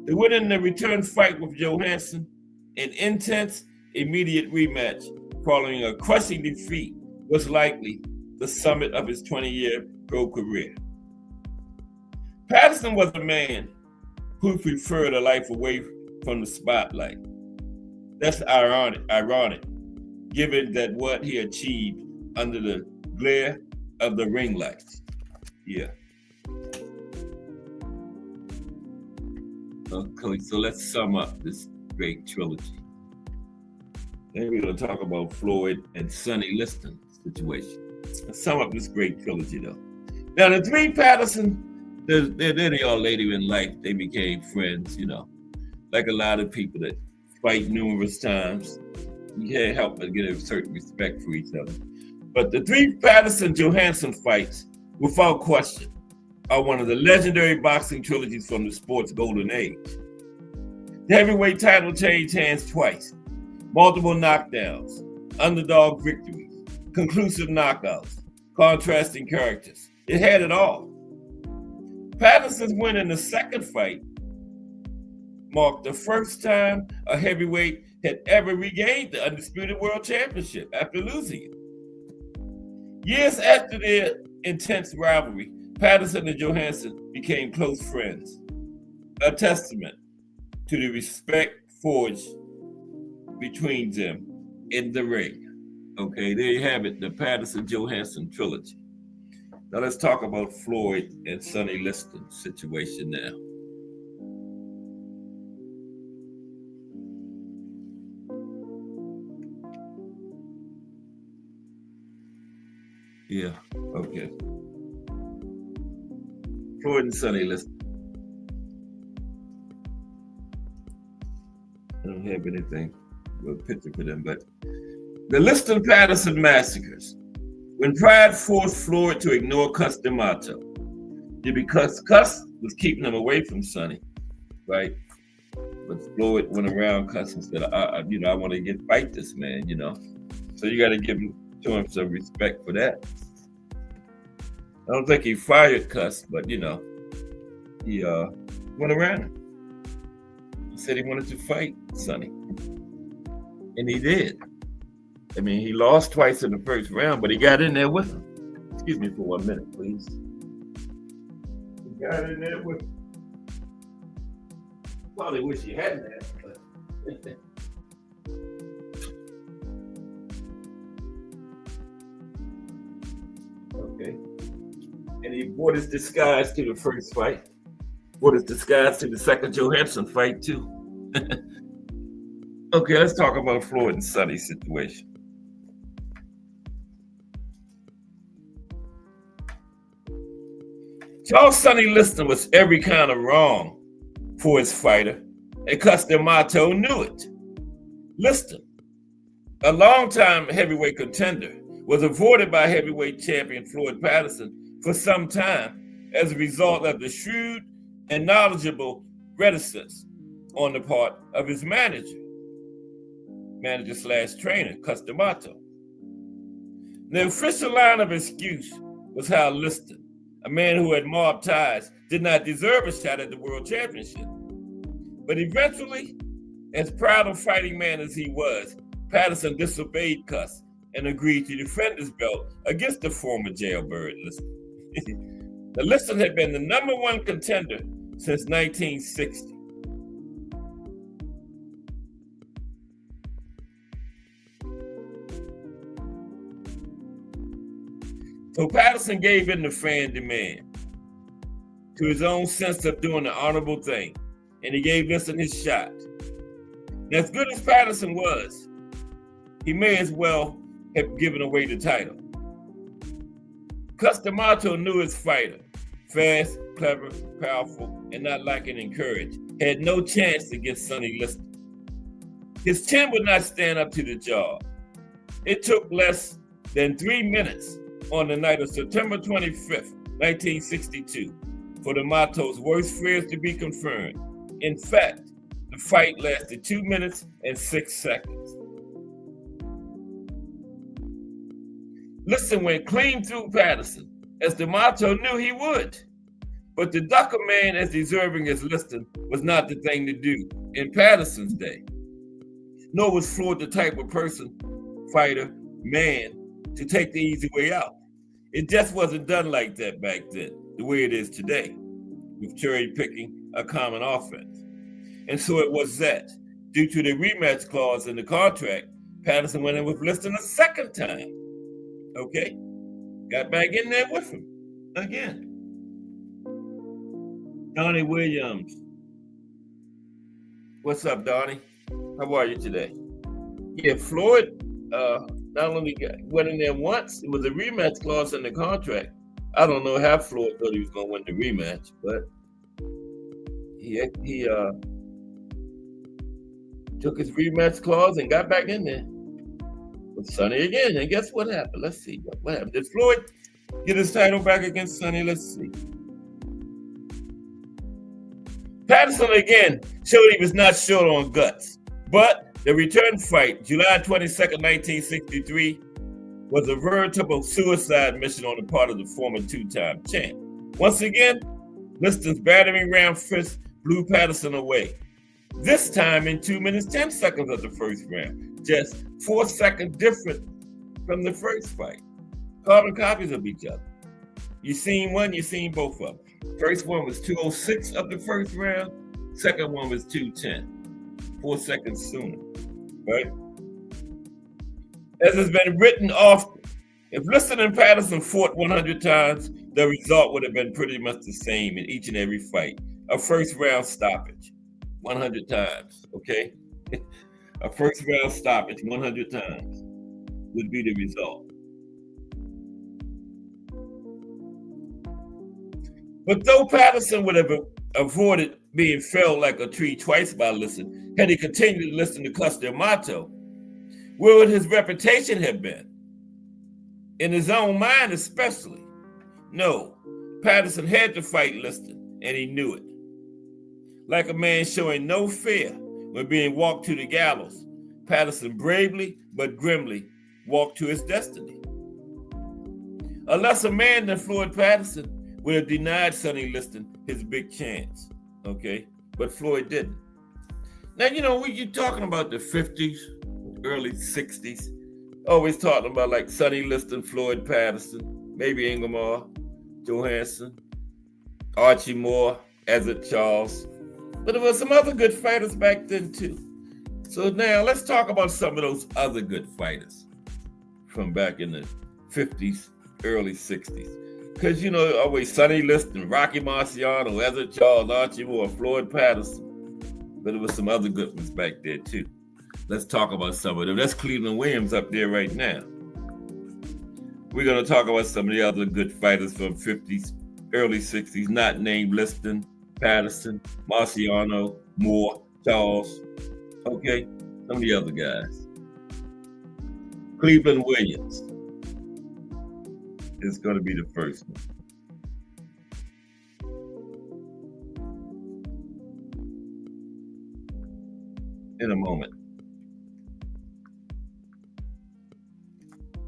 Speaker 4: the win in the return fight with Johansson, an intense, immediate rematch following a crushing defeat, was likely the summit of his 20-year pro career. Patterson was a man who preferred a life away from the spotlight. That's ironic, given that what he achieved under the glare of the ring lights. Yeah. Okay, so let's sum up this great trilogy. Then we're going to talk about Floyd and Sonny Liston situation. Let's sum up this great trilogy, though. Now, the three Patterson, they're all later in life, they became friends, you know, like a lot of people that fight numerous times. You can't help but get a certain respect for each other. But the three Patterson-Johansson fights, without question, are one of the legendary boxing trilogies from the sport's golden age. The heavyweight title changed hands twice, multiple knockdowns, underdog victories, conclusive knockouts, contrasting characters. It had it all. Patterson's win in the second fight marked the first time a heavyweight had ever regained the undisputed world championship after losing it. Years after their intense rivalry, Patterson and Johansson became close friends. a testament to the respect forged between them in the ring. Okay, there you have it, the Patterson-Johansson trilogy. Now let's talk about Floyd and Sonny Liston situation now. Yeah, okay. Floyd and Sonny Liston. I don't have anything, a picture for them, but the Liston-Patterson massacres. When pride forced Floyd to ignore Cuss D'Amato, because Cuss was keeping him away from Sonny, right? But Floyd went around Cuss and said, I want to fight this man, So you got to give him some respect for that. I don't think he fired Cuss, but he went around him. He said he wanted to fight Sonny, and he did. I mean, he lost twice in the first round, but he got in there with him. Excuse me for 1 minute, please. He got in there with him. Probably wish he hadn't had, but okay. And he brought his disguise to the first fight. Brought his disguise to the second Johansson fight too. Okay, let's talk about Floyd and Sonny's situation. Charles Sonny Liston was every kind of wrong for his fighter, and Cuss D'Amato knew it. Liston, a longtime heavyweight contender, was avoided by heavyweight champion Floyd Patterson for some time as a result of the shrewd and knowledgeable reticence on the part of his manager/trainer, Cuss D'Amato. The official line of excuse was how Liston, a man who had mob ties, did not deserve a shot at the world championship. But eventually, as proud a fighting man as he was, Patterson disobeyed Cuss and agreed to defend his belt against the former jailbird Liston. The Liston had been the #1 contender since 1960. So Patterson gave in to fan demand, to his own sense of doing the honorable thing, and he gave Liston his shot. Now, as good as Patterson was, he may as well have given away the title. Cuss D'Amato knew his fighter, fast, clever, powerful, and not lacking in courage, had no chance against Sonny Liston. His chin would not stand up to the job. It took less than 3 minutes on the night of September 25th, 1962, for D'Amato's worst fears to be confirmed. In fact, the fight lasted 2 minutes and 6 seconds. Liston went clean through Patterson, as D'Amato knew he would. But to duck a man as deserving as Liston was not the thing to do in Patterson's day. Nor was Floyd the type of person, fighter, man, to take the easy way out. It just wasn't done like that back then, the way it is today, with cherry picking a common offense. And so it was that, due to the rematch clause in the contract, Patterson went in with Liston a second time. Okay? Got back in there with him again. Donnie Williams. What's up, Donnie? How are you today? Yeah, Floyd not only went in there once, it was a rematch clause in the contract. I don't know how Floyd thought he was going to win the rematch, but he took his rematch clause and got back in there with Sonny again. And guess what happened? Let's see what happened. Did Floyd get his title back against Sonny? Let's see. Patterson again showed he was not short on guts, but the return fight, July 22nd, 1963, was a veritable suicide mission on the part of the former two-time champ. Once again, Liston's battering ram fist blew Patterson away. This time in 2 minutes, 10 seconds of the first round, just 4 seconds different from the first fight. Carbon copies of each other. You seen one, you seen both of them. First one was 2:06 of the first round. Second one was 2:10, 4 seconds sooner, right? As has been written often, if Liston and Patterson fought 100 times, the result would have been pretty much the same in each and every fight. A first round stoppage, 100 times, okay? A first round stoppage 100 times would be the result. But though Patterson would have avoided being felled like a tree twice by Liston, had he continued to listen to cuss their motto, where would his reputation have been? In his own mind especially. No, Patterson had to fight Liston, and he knew it. Like a man showing no fear when being walked to the gallows, Patterson bravely but grimly walked to his destiny. A lesser man than Floyd Patterson would have denied Sonny Liston his big chance, okay? But Floyd didn't. Now, you know, you're talking about the 50s, early 60s, always talking about like Sonny Liston, Floyd Patterson, maybe INGEMAR, Johansson, Archie Moore, Ezra Charles. But there were some other good fighters back then too. So now let's talk about some of those other good fighters from back in the 50s, early 60s. Because, you know, always Sonny Liston, Rocky Marciano, Ezra Charles, Archie Moore, Floyd Patterson. But there were some other good ones back there too. Let's talk about some of them. That's Cleveland Williams up there right now. We're going to talk about some of the other good fighters from 50s, early 60s, not named Liston, Patterson, Marciano, Moore, Charles. Okay, some of the other guys. Cleveland Williams is going to be the first one. In a moment.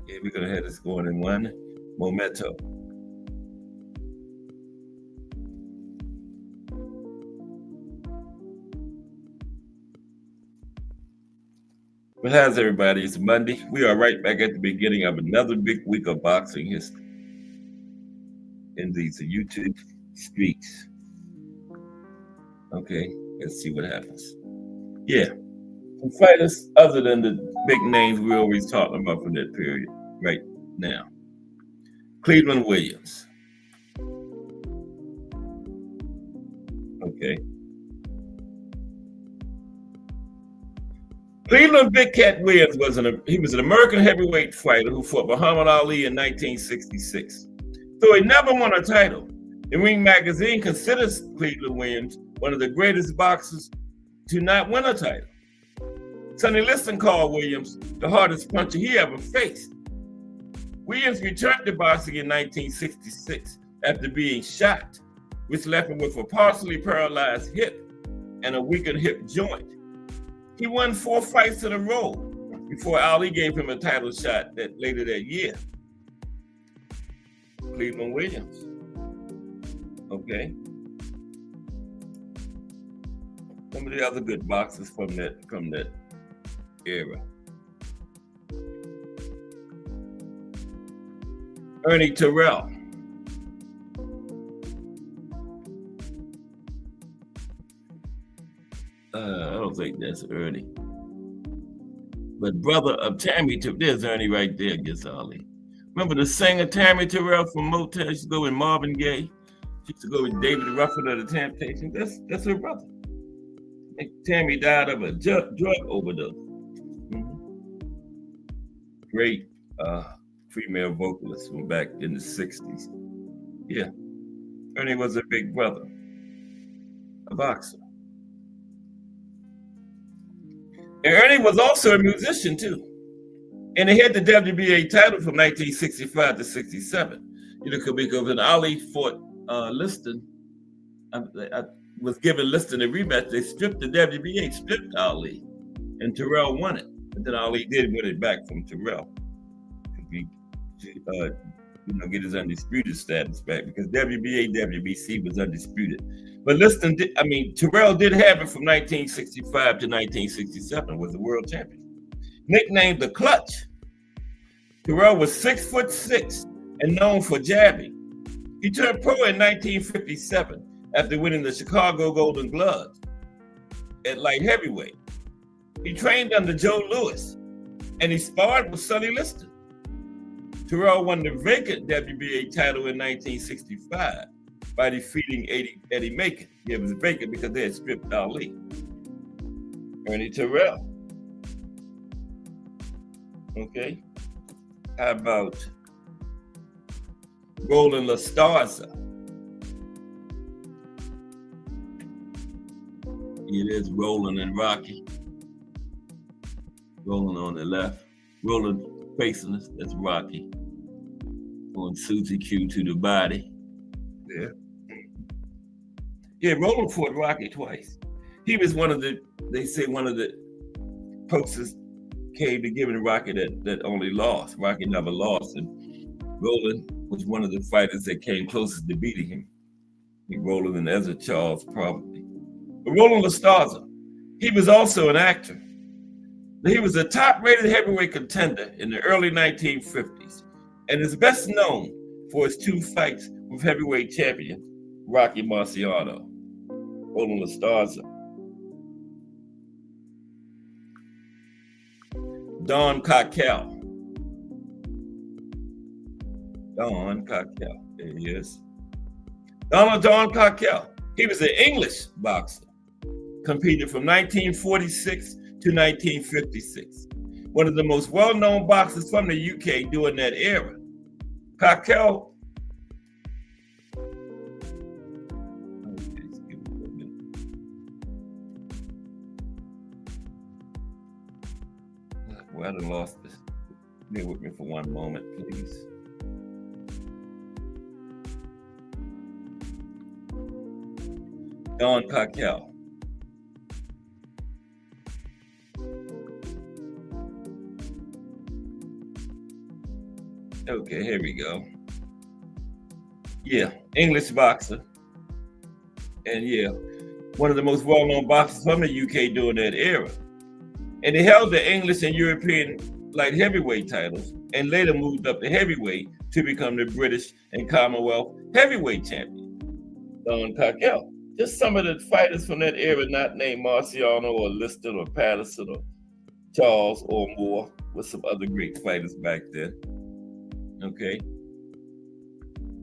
Speaker 4: Yeah, we're going to have this going in one momento. Well, how's everybody? It's Monday. We are right back at the beginning of another big week of boxing history in these YouTube streets. Okay, let's see what happens. Yeah, some fighters other than the big names we're always talking about from that period right now. Cleveland Williams. Okay. Cleveland Big Cat Williams was an American heavyweight fighter who fought Muhammad Ali in 1966. Though he never won a title, the Ring magazine considers Cleveland Williams one of the greatest boxers to not win a title. Sonny Liston called Williams the hardest puncher he ever faced. Williams returned to boxing in 1966 after being shot, which left him with a partially paralyzed hip and a weakened hip joint. He won 4 fights in a row before Ali gave him a title shot later that year. Cleveland Williams. Okay. Some of the other good boxers from that era. Ernie Terrell. I don't think that's Ernie. But brother of Tammy, there's Ernie right there against Ali. Remember the singer Tammy Terrell from Motown? She used to go with Marvin Gaye. She used to go with David Ruffin of the Temptations. That's her brother. And Tammy died of a drug overdose. Mm-hmm. Great female vocalist from back in the 60s. Yeah. Ernie was a big brother, a boxer. And Ernie was also a musician too. And he had the WBA title from 1965 to 67. You know, because when Ali fought Liston, was giving Liston a rematch, they stripped the WBA, stripped Ali, and Terrell won it. But then Ali did win it back from Terrell to get his undisputed status back, because WBA, WBC was undisputed. But Terrell did have it from 1965 to 1967, was the world champion. Nicknamed the Clutch, Terrell was 6'6" and known for jabbing. He turned pro in 1957 after winning the Chicago Golden Gloves at light heavyweight. He trained under Joe Louis, and he sparred with Sonny Liston. Terrell won the vacant WBA title in 1965 by defeating Eddie Macon. Yeah, it was vacant because they had stripped Ali. Ernie Terrell. Okay. How about Roland LaStarza? It is Roland and Rocky. Roland on the left. Roland facing us, that's Rocky. On Susie Q to the body. Yeah. Yeah, Roland fought Rocky twice. He was one of the posters came to giving Rocky that only lost. Rocky never lost. And Roland was one of the fighters that came closest to beating him. I think Roland and Ezra Charles probably. But Roland LaStarza, he was also an actor. He was a top-rated heavyweight contender in the early 1950s and is best known for his 2 fights with heavyweight champion Rocky Marciano. Roland LaStarza. Don Cockell. Don Cockell, there he is. Don Cockell. He was an English boxer, competed from 1946 to 1956. One of the most well-known boxers from the UK during that era. Cockell. Well, I done lost this. Bear with me for one moment, please. Don Cockell. Okay, here we go. Yeah, English boxer. And yeah, one of the most well-known boxers from the UK during that era. And he held the English and European light heavyweight titles and later moved up to heavyweight to become the British and Commonwealth heavyweight champion. Don Cockell. Just some of the fighters from that era not named Marciano or Liston or Patterson or Charles or Moore, with some other great fighters back then. Okay.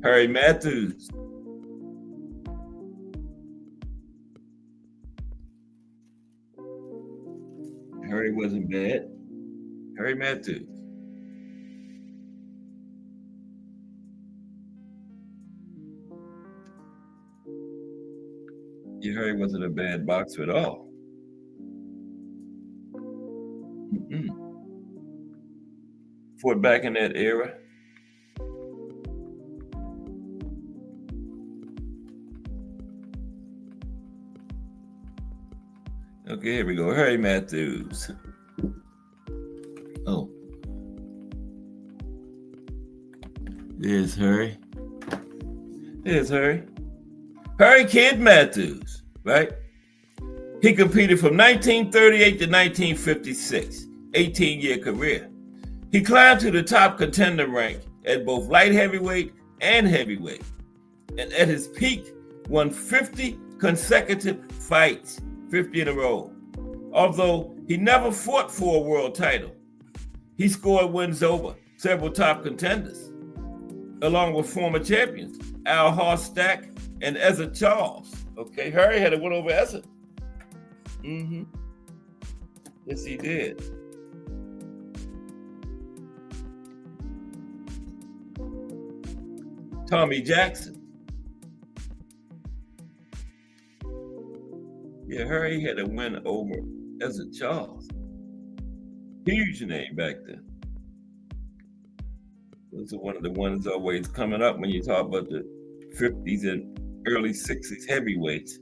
Speaker 4: Harry Matthews. Harry wasn't bad. Harry Matthews. Yeah, Harry wasn't a bad boxer at all. Fought back in that era. Okay, here we go. Harry Matthews. Oh. There's Harry. There's Harry. Harry Kid Matthews, right? He competed from 1938 to 1956, 18-year career. He climbed to the top contender rank at both light heavyweight and heavyweight. And at his peak, won 50 consecutive fights, 50 in a row. Although he never fought for a world title, he scored wins over several top contenders, along with former champions Al Harstack and Ezra Charles. Okay, Harry had a win over Ezra. Yes, he did. Tommy Jackson. Yeah, Harry had a win over Ezra Charles. Huge name back then. Those are one of the ones always coming up when you talk about the 50s and early 60s heavyweights.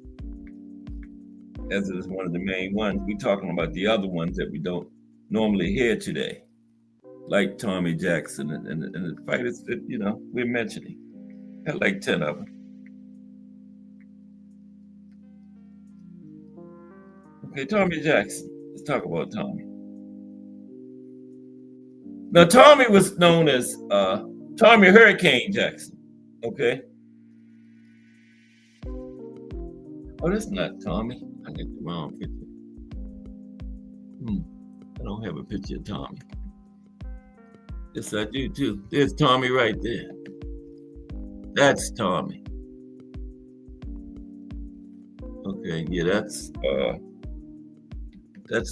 Speaker 4: Ezra is one of the main ones. We're talking about the other ones that we don't normally hear today, like Tommy Jackson and the fighters that, you know, we're mentioning. Had like 10 of them. Okay, Tommy Jackson. Let's talk about Tommy. Now, Tommy was known as Tommy Hurricane Jackson. Okay. Oh, that's not Tommy. I got the wrong picture. I don't have a picture of Tommy. Yes, I do too. There's Tommy right there. That's Tommy. Okay, yeah, that's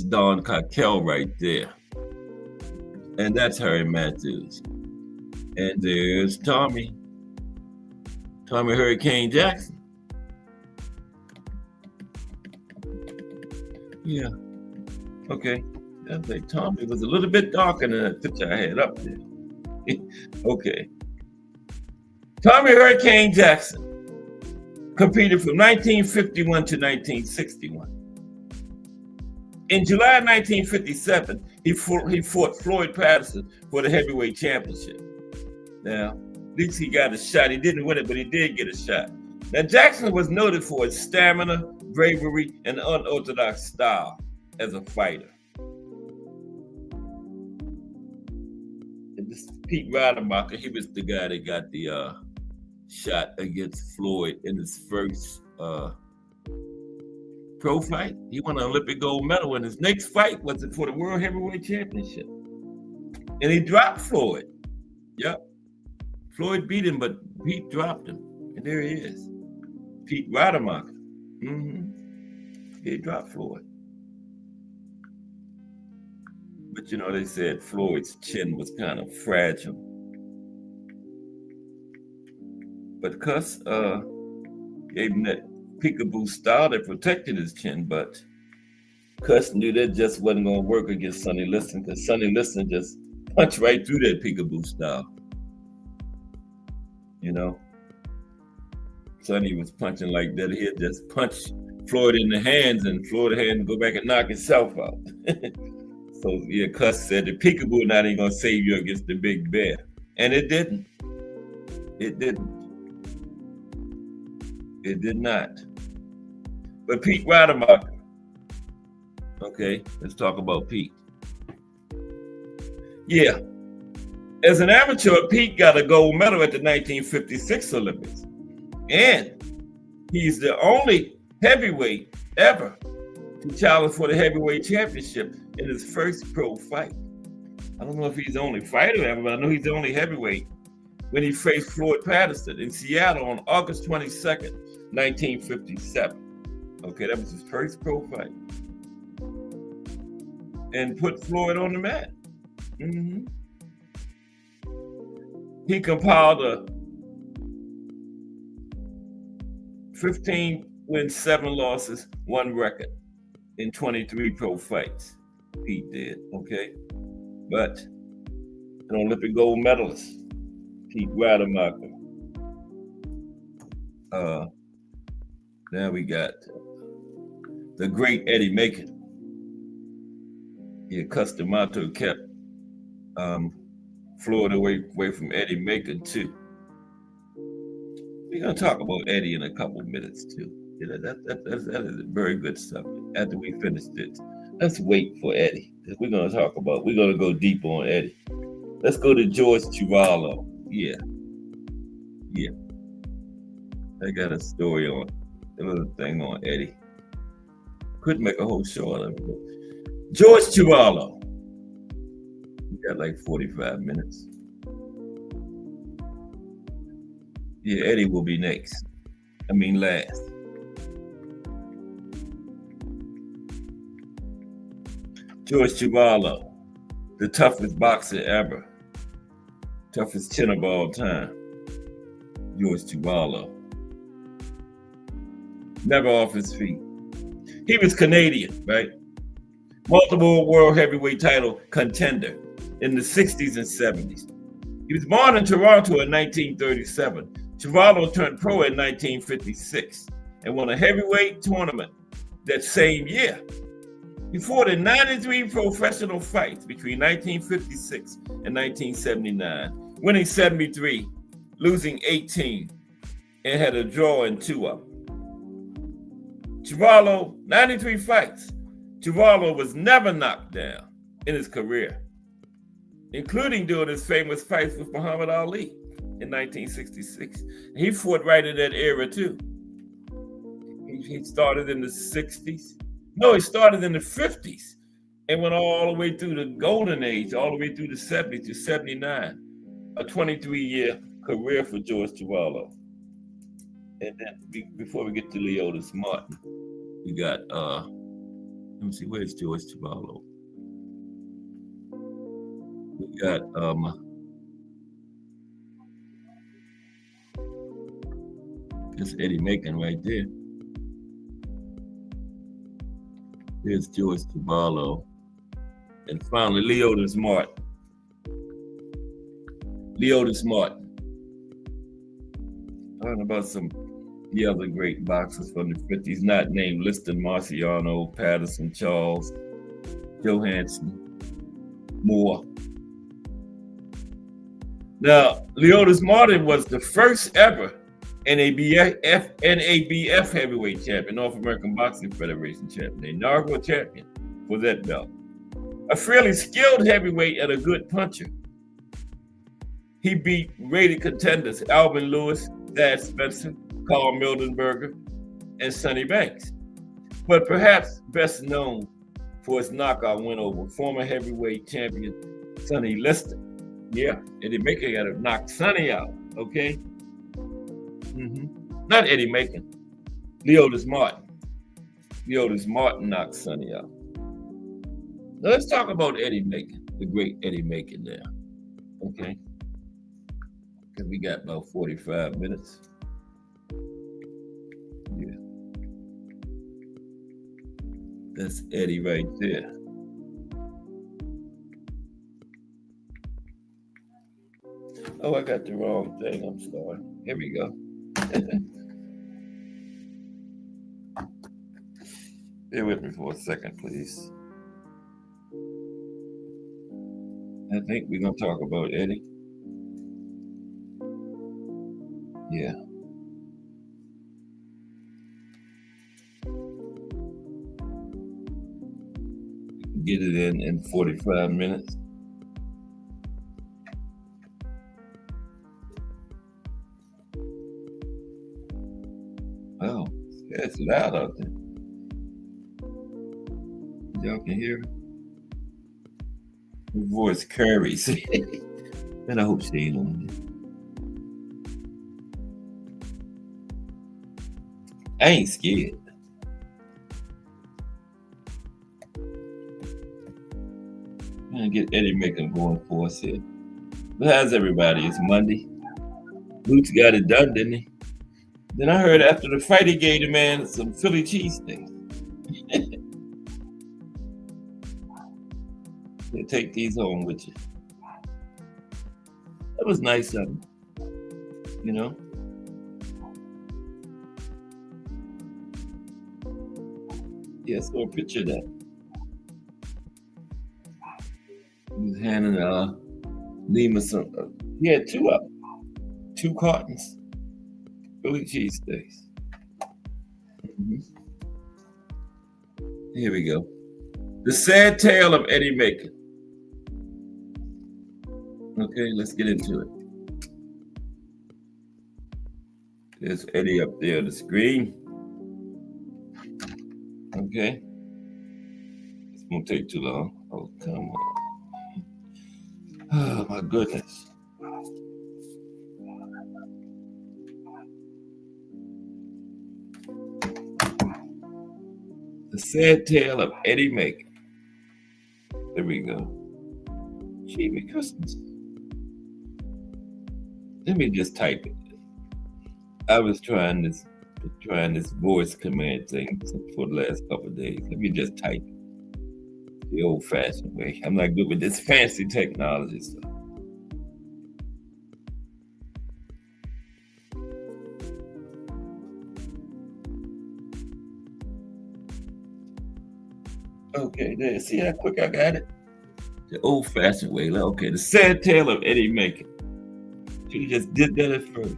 Speaker 4: Don Cockell right there. And that's Harry Matthews. And there's Tommy Hurricane Jackson. Yeah. Okay. I think Tommy was a little bit darker than that picture I had up there. Okay. Tommy Hurricane Jackson competed from 1951 to 1961. In July 1957, he fought Floyd Patterson for the heavyweight championship. Now, at least he got a shot. He didn't win it, but he did get a shot. Now, Jackson was noted for his stamina, bravery, and unorthodox style as a fighter. And this Pete Rademacher, he was the guy that got the shot against Floyd in his first pro fight. He won an Olympic gold medal, and his next fight was for the World Heavyweight Championship. And he dropped Floyd. Yep. Floyd beat him, but Pete dropped him. And there he is. Pete Rademacher. He dropped Floyd. But you know, they said Floyd's chin was kind of fragile. But Cuss gave him that peekaboo style that protected his chin, but Cuss knew that just wasn't going to work against Sonny Liston, because Sonny Liston just punched right through that peekaboo style. You know? Sonny was punching like that. He'd just punch Floyd in the hands, and Floyd had to go back and knock himself out. So, yeah, Cuss said the peekaboo not even going to save you against the big bear. And it didn't. It didn't. It did not. But Pete Rademacher. Okay, let's talk about Pete. Yeah. As an amateur, Pete got a gold medal at the 1956 Olympics. And he's the only heavyweight ever to challenge for the heavyweight championship in his first pro fight. I don't know if he's the only fighter ever, but I know he's the only heavyweight when he faced Floyd Patterson in Seattle on August 22nd, 1957. Okay, that was his first pro fight. And put Floyd on the mat. He compiled a 15 wins, 7 losses, 1 record in 23 pro fights. Pete did, okay? But an Olympic gold medalist, Pete Rademacher. Now we got the great Eddie Macon. Yeah, Cuss D'Amato kept Floyd away from Eddie Macon too. We're gonna talk about Eddie in a couple of minutes too. You know, that is a very good subject. After we finish this, let's wait for Eddie. We're gonna go deep on Eddie. Let's go to George Chuvalo. Yeah. I got a story on a little thing on Eddie. Couldn't make a whole show out of it. George Chuvalo. We got like 45 minutes. Yeah, Eddie will be last. George Chuvalo, the toughest boxer ever. Toughest chin of all time. George Chuvalo. Never off his feet. He was Canadian, right? Multiple world heavyweight title contender in the 60s and 70s. He was born in Toronto in 1937. Chuvalo turned pro in 1956 and won a heavyweight tournament that same year. He fought in 93 professional fights between 1956 and 1979, winning 73, losing 18, and had a draw in 2 of them. Chuvalo, 93 fights. Chuvalo was never knocked down in his career, including during his famous fights with Muhammad Ali in 1966. He fought right in that era too. He started in the 60s. No, he started in the 50s and went all the way through the golden age, all the way through the 70s to 79. A 23-year career for George Chivallo. And then before we get to Leotis Martin, we got let me see, where's George Chivallo? We got that's Eddie Macon right there. There's George Chivallo. And finally, Leotis Martin. Leotis Martin. Talking about some the other great boxers from the 50s, not named Liston, Marciano, Patterson, Charles, Johansson, Moore. Now, Leotis Martin was the first ever NABF heavyweight champion, North American Boxing Federation champion, the inaugural champion for that belt. A fairly skilled heavyweight and a good puncher. He beat rated contenders Alvin Lewis, Thad Spencer, Carl Mildenberger, and Sonny Banks. But perhaps best known for his knockout win over former heavyweight champion Sonny Liston. Yeah, Eddie Macon got to knock Sonny out, okay? Not Eddie Macon, Leotis Martin. Leotis Martin knocked Sonny out. Now let's talk about Eddie Macon, the great Eddie Macon there, okay? Because we got about 45 minutes. Yeah. That's Eddie right there. Oh, I got the wrong thing. I'm sorry. Here we go. Bear with me for a second, please. I think we're going to talk about Eddie. Yeah. Get it in 45 minutes. Oh, it's loud out there. Y'all can hear it? Her voice carries. And I hope she ain't on it. I ain't scared. I'm gonna get Eddie Macon going for us here. But how's everybody? It's Monday. Boots got it done, didn't he? Then I heard after the fight he gave the man some Philly cheesesteaks. So take these home with you. That was nice of him, you know. Yeah, so a picture of that. He was handing Lima some. He had two of them, 2 cartons, Philly cheesesteaks. Here we go. The sad tale of Eddie Macon. Okay, let's get into it. There's Eddie up there on the screen. Okay. It's gonna take too long. Oh, come on. Oh, my goodness. The sad tale of Eddie Macon. There we go. Chibi Christmas. Let me just type it. I was trying this voice command thing for the last couple of days. Let me just type it the old-fashioned way. I'm not good with this fancy technology stuff. Okay, there. See how quick I got it? The old-fashioned way. Okay, the sad tale of Eddie Macon. She just did that at first.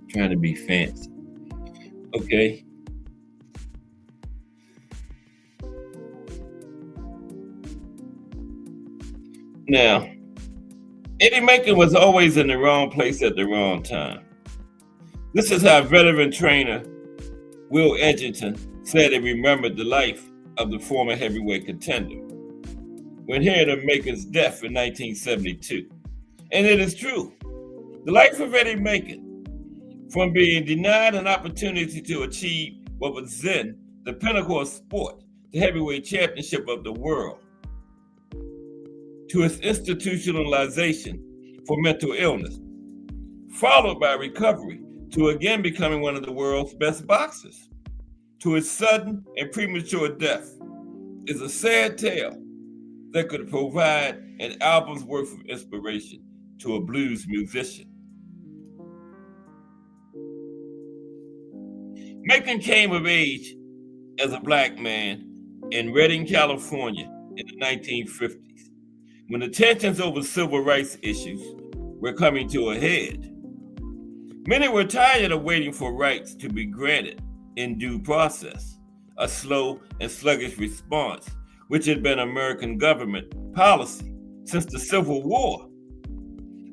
Speaker 4: Trying to be fancy. Okay. Now, Eddie Macon was always in the wrong place at the wrong time. This is how veteran trainer Will Edgerton said he remembered the life of the former heavyweight contender when hearing of Macon's death in 1972. And it is true. The life of Eddie Macon, from being denied an opportunity to achieve what was then the pinnacle of sport, the heavyweight championship of the world, to his institutionalization for mental illness, followed by recovery to again becoming one of the world's best boxers, to his sudden and premature death, is a sad tale that could provide an album's worth of inspiration to a blues musician. Macon came of age as a black man in Redding, California in the 1950s, when the tensions over civil rights issues were coming to a head. Many were tired of waiting for rights to be granted in due process, a slow and sluggish response, which had been American government policy since the Civil War,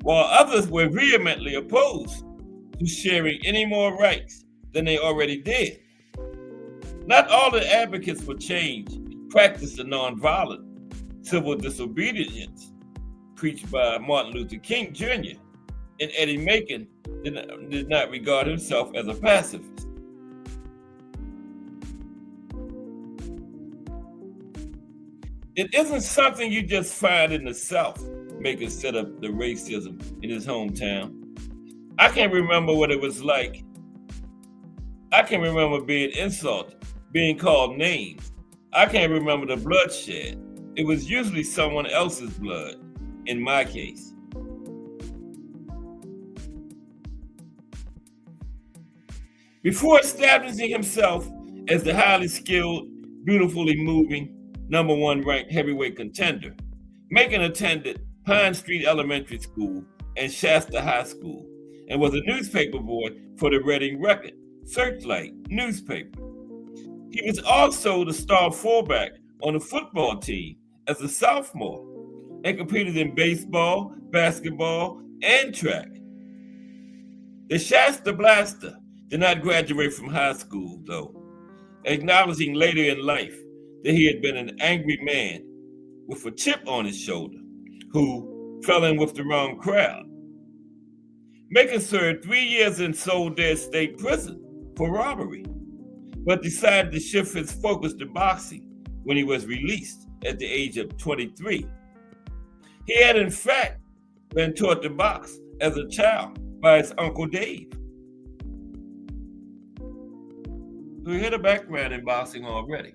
Speaker 4: while others were vehemently opposed to sharing any more rights than they already did. Not all the advocates for change practiced the nonviolent civil disobedience preached by Martin Luther King Jr., and Eddie Macon did not regard himself as a pacifist. It isn't something you just find in the South, Macon set up the racism in his hometown. I can remember what it was like. I can remember being insulted, being called names. I can't remember the bloodshed. It was usually someone else's blood, in my case. Before establishing himself as the highly skilled, beautifully moving, number one ranked heavyweight contender, Macon attended Pine Street Elementary School and Shasta High School, and was a newspaper boy for the Reading Record Searchlight newspaper. He was also the star fullback on the football team as a sophomore, and competed in baseball, basketball, and track. The Shasta Blaster did not graduate from high school, though, acknowledging later in life that he had been an angry man with a chip on his shoulder who fell in with the wrong crowd. Macon served 3 years in Soledad State Prison for robbery, but decided to shift his focus to boxing when he was released at the age of 23. He had in fact been taught to box as a child by his Uncle Dave. So he had a background in boxing already.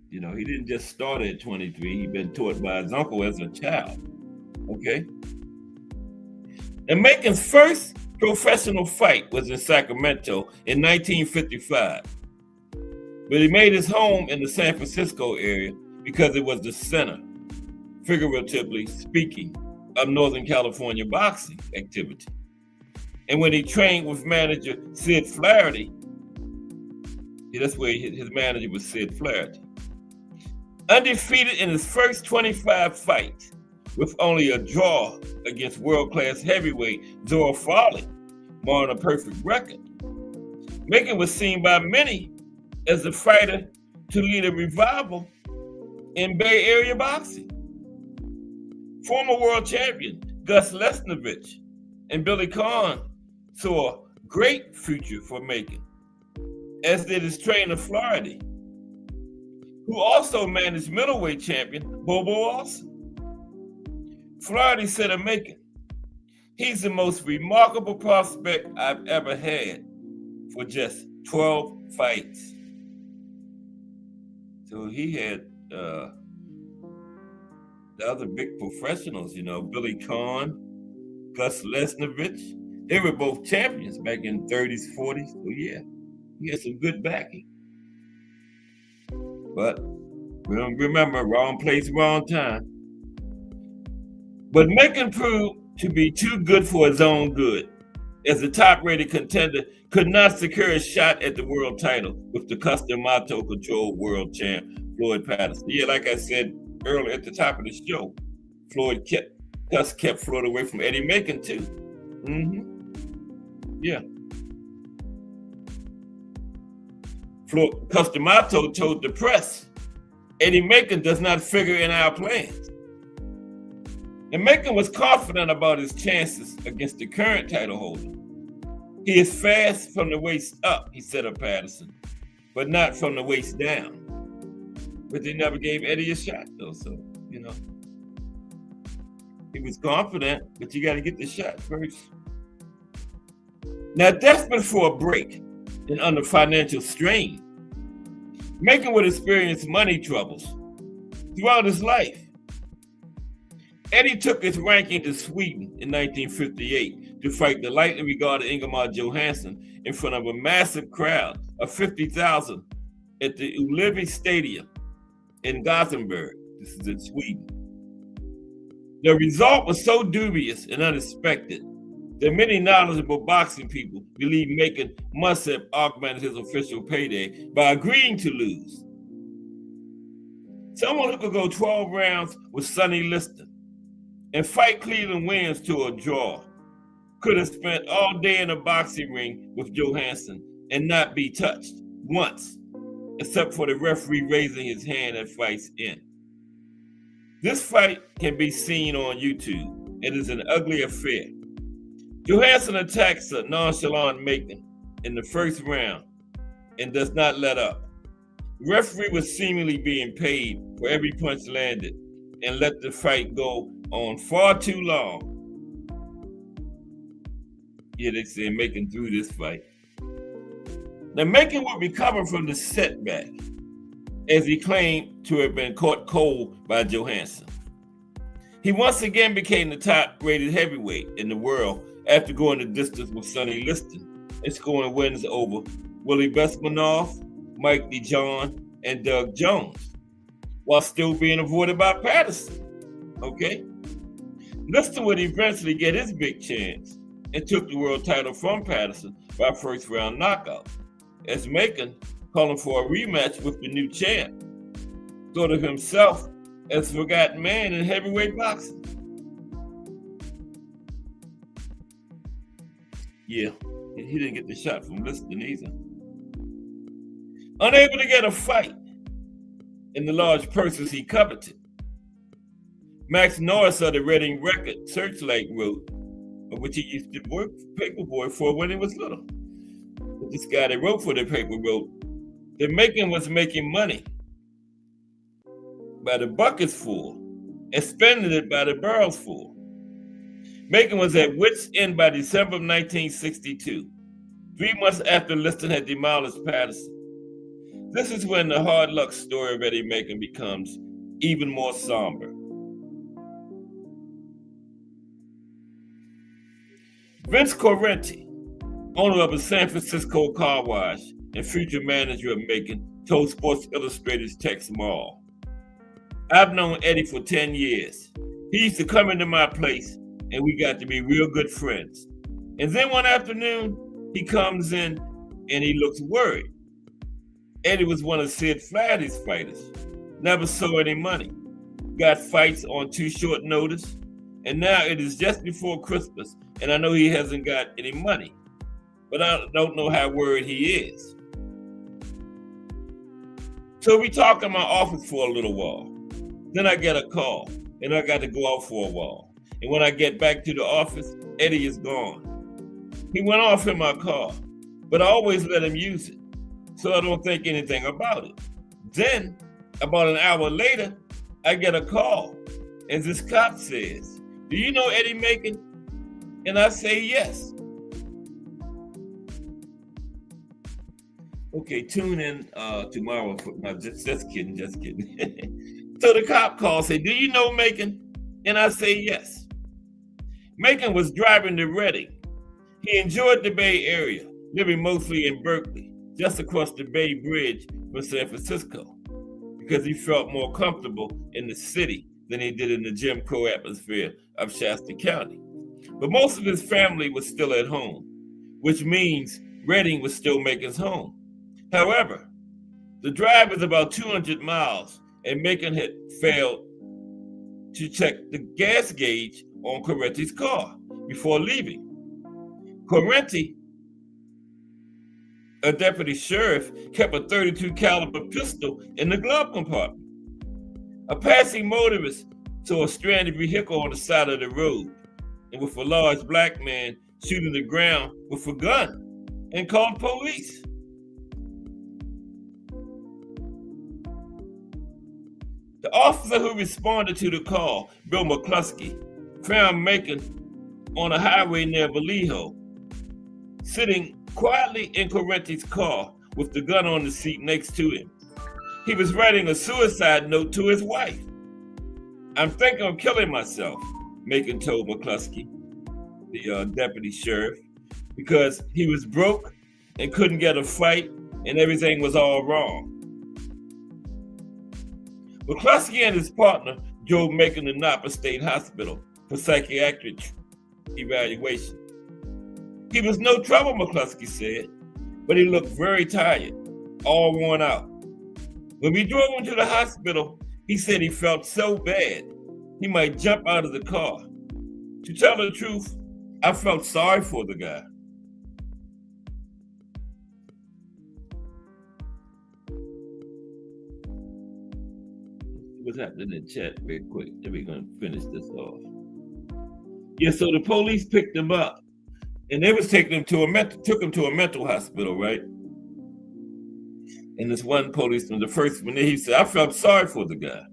Speaker 4: You know, he didn't just start at 23, he'd been taught by his uncle as a child, okay? And Macon's first professional fight was in Sacramento in 1955. But he made his home in the San Francisco area because it was the center, figuratively speaking, of Northern California boxing activity. And when he trained with manager Sid Flaherty, that's where his manager was Sid Flaherty. Undefeated in his first 25 fights, with only a draw against world-class heavyweight Zora Farley, marring a perfect record. Macon was seen by many as the fighter to lead a revival in Bay Area boxing. Former world champion Gus Lesnovich and Billy Conn saw a great future for Macon, as did his trainer Flaherty, who also managed middleweight champion Bobo Olson. Flaherty said of Macon, "He's the most remarkable prospect I've ever had for just 12 fights." So he had the other big professionals, you know, Billy Conn, Gus Lesnovich. They were both champions back in 30s, 40s. So yeah, he had some good backing. But remember, wrong place, wrong time. But Macon proved to be too good for his own good, as the top-rated contender could not secure a shot at the world title with the custom-auto-controlled world champ, Floyd Patterson. Yeah, like I said earlier at the top of the show, Gus kept Floyd away from Eddie Macon too. Yeah. Custom-auto told the press Eddie Macon does not figure in our plans. And Macon was confident about his chances against the current title holder. He is fast from the waist up, he said of Patterson, but not from the waist down. But they never gave Eddie a shot, though, so, you know. He was confident, but you got to get the shot first. Now, desperate for a break and under financial strain, Macon would experience money troubles throughout his life. Eddie took his ranking to Sweden in 1958 to fight the lightly regarded INGEMAR Johansson in front of a massive crowd of 50,000 at the Ullevi Stadium in Gothenburg. This is in Sweden. The result was so dubious and unexpected that many knowledgeable boxing people believe Macon must have augmented his official payday by agreeing to lose. Someone who could go 12 rounds with Sonny Liston and fight Cleveland Williams to a draw could have spent all day in a boxing ring with Johansson and not be touched once, except for the referee raising his hand at fight's end. This fight can be seen on YouTube. It is an ugly affair. Johansson attacks a nonchalant Macon in the first round and does not let up. The referee was seemingly being paid for every punch landed and let the fight go on far too long. Yeah, they say Macon through this fight. Now, Macon would recover from the setback as he claimed to have been caught cold by Johansson. He once again became the top-rated heavyweight in the world after going the distance with Sonny Liston and scoring wins over Willie Besmanoff, Mike DeJohn, and Doug Jones, while still being avoided by Patterson. Okay? Liston would eventually get his big chance and took the world title from Patterson by first-round knockout, as Macon calling for a rematch with the new champ, thought of himself as forgotten man in heavyweight boxing. Yeah, he didn't get the shot from Liston either. Unable to get a fight in the large purses he coveted, Max Norris of the Reading Record Searchlight wrote, of which he used to work paperboy for when he was little. But this guy that wrote for the paper wrote that Macon was making money by the buckets full and spending it by the barrels full. Macon was at wit's end by December of 1962, 3 months after Liston had demolished Patterson. This is when the hard luck story of Eddie Macon becomes even more somber. Vince Correnti, owner of a San Francisco car wash and future manager of Macon, told Sports Illustrated's Tex Mall, "I've known Eddie for 10 years. He used to come into my place and we got to be real good friends. And then one afternoon, he comes in and he looks worried. Eddie was one of Sid Flatty's fighters, never saw any money, got fights on too short notice, and now it is just before Christmas and I know he hasn't got any money, but I don't know how worried he is. So we talk in my office for a little while. Then I get a call and I got to go out for a while. And when I get back to the office, Eddie is gone. He went off in my car, but I always let him use it, so I don't think anything about it. Then, about an hour later, I get a call, and this cop says, 'Do you know Eddie Macon?' And I say yes. Okay, tune in tomorrow. No, just kidding. So the cop calls, say, 'Do you know Macon?' And I say yes. Macon was driving to Reading. He enjoyed the Bay Area, living mostly in Berkeley, just across the Bay Bridge from San Francisco, because he felt more comfortable in the city than he did in the Jim Crow atmosphere of Shasta County. But most of his family was still at home, which means Reading was still Macon's home. However, the drive is about 200 miles, and Macon had failed to check the gas gauge on Correnti's car before leaving. Correnti, a deputy sheriff, kept a .32 caliber pistol in the glove compartment A passing motorist saw a stranded vehicle on the side of the road, and with a large black man shooting the ground with a gun, and called police. The officer who responded to the call, Bill McCluskey, found Macon on a highway near Vallejo, sitting quietly in Correnti's car with the gun on the seat next to him. He was writing a suicide note to his wife. "I'm thinking of killing myself," Macon told McCluskey, the deputy sheriff, because he was broke and couldn't get a fight and everything was all wrong. McCluskey and his partner drove Macon to Napa State Hospital for psychiatric evaluation. He was no trouble, McCluskey said, but he looked very tired, all worn out. When we drove him to the hospital, he said he felt so bad he might jump out of the car. To tell the truth, I felt sorry for the guy. What's happening in the chat very quick? Then we're going to finish this off. Yeah, so the police picked him up, and they was taking him to a mental hospital, right? And this one policeman, the first one, he said, "I felt sorry for the guy."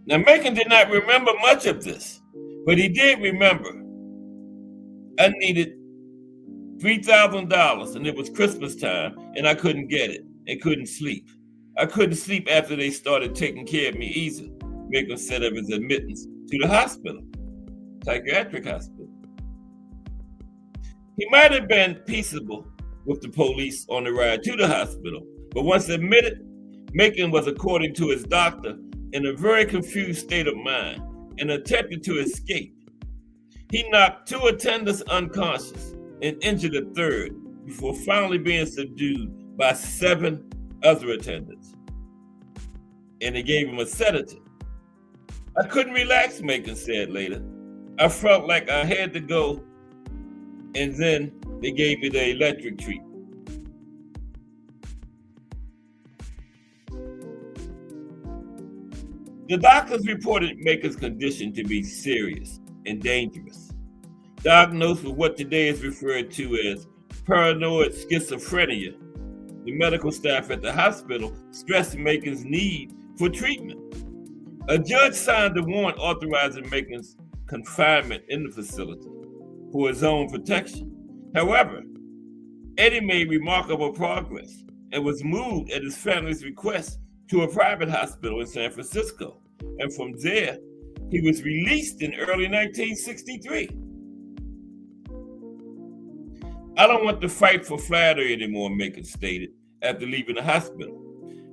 Speaker 4: Now, Macon did not remember much of this, but he did remember I needed $3,000, and it was Christmas time, and I couldn't get it and couldn't sleep. I couldn't sleep after they started taking care of me either, Macon said of his admittance to the hospital, psychiatric hospital. He might have been peaceable with the police on the ride to the hospital, but once admitted, Macon was, according to his doctor, in a very confused state of mind and attempted to escape. He knocked 2 attendants unconscious and injured a third before finally being subdued by 7 other attendants. And they gave him a sedative. "I couldn't relax," Macon said later. "I felt like I had to go, and then they gave me the electric treatment." The doctors reported Macon's condition to be serious and dangerous, diagnosed with what today is referred to as paranoid schizophrenia. The medical staff at the hospital stressed Macon's need for treatment. A judge signed a warrant authorizing Macon's confinement in the facility for his own protection. However, Eddie made remarkable progress and was moved at his family's request to a private hospital in San Francisco. And from there, he was released in early 1963. "I don't want to fight for flattery anymore," Macon stated after leaving the hospital.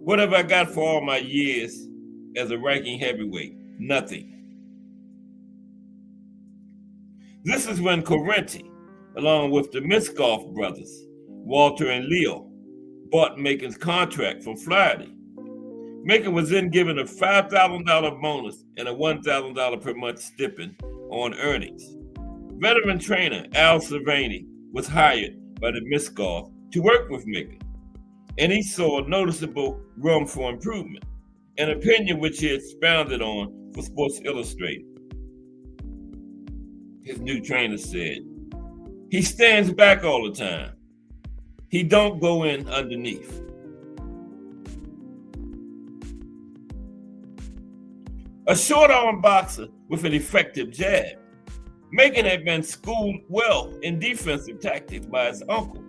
Speaker 4: "What have I got for all my years as a ranking heavyweight? Nothing." This is when Correnti, along with the Miskoff brothers, Walter and Leo, bought Macon's contract from FLOYD. Macon was then given a $5,000 bonus and a $1,000 per month stipend on earnings. Veteran trainer Al Cervini was hired by the Miskoff to work with Macon, and he saw noticeable room for improvement, an opinion which he expounded on for Sports Illustrated. His new trainer said, "He stands back all the time. He don't go in underneath." A short-arm boxer with an effective jab, Macon had been schooled well in defensive tactics by his uncle,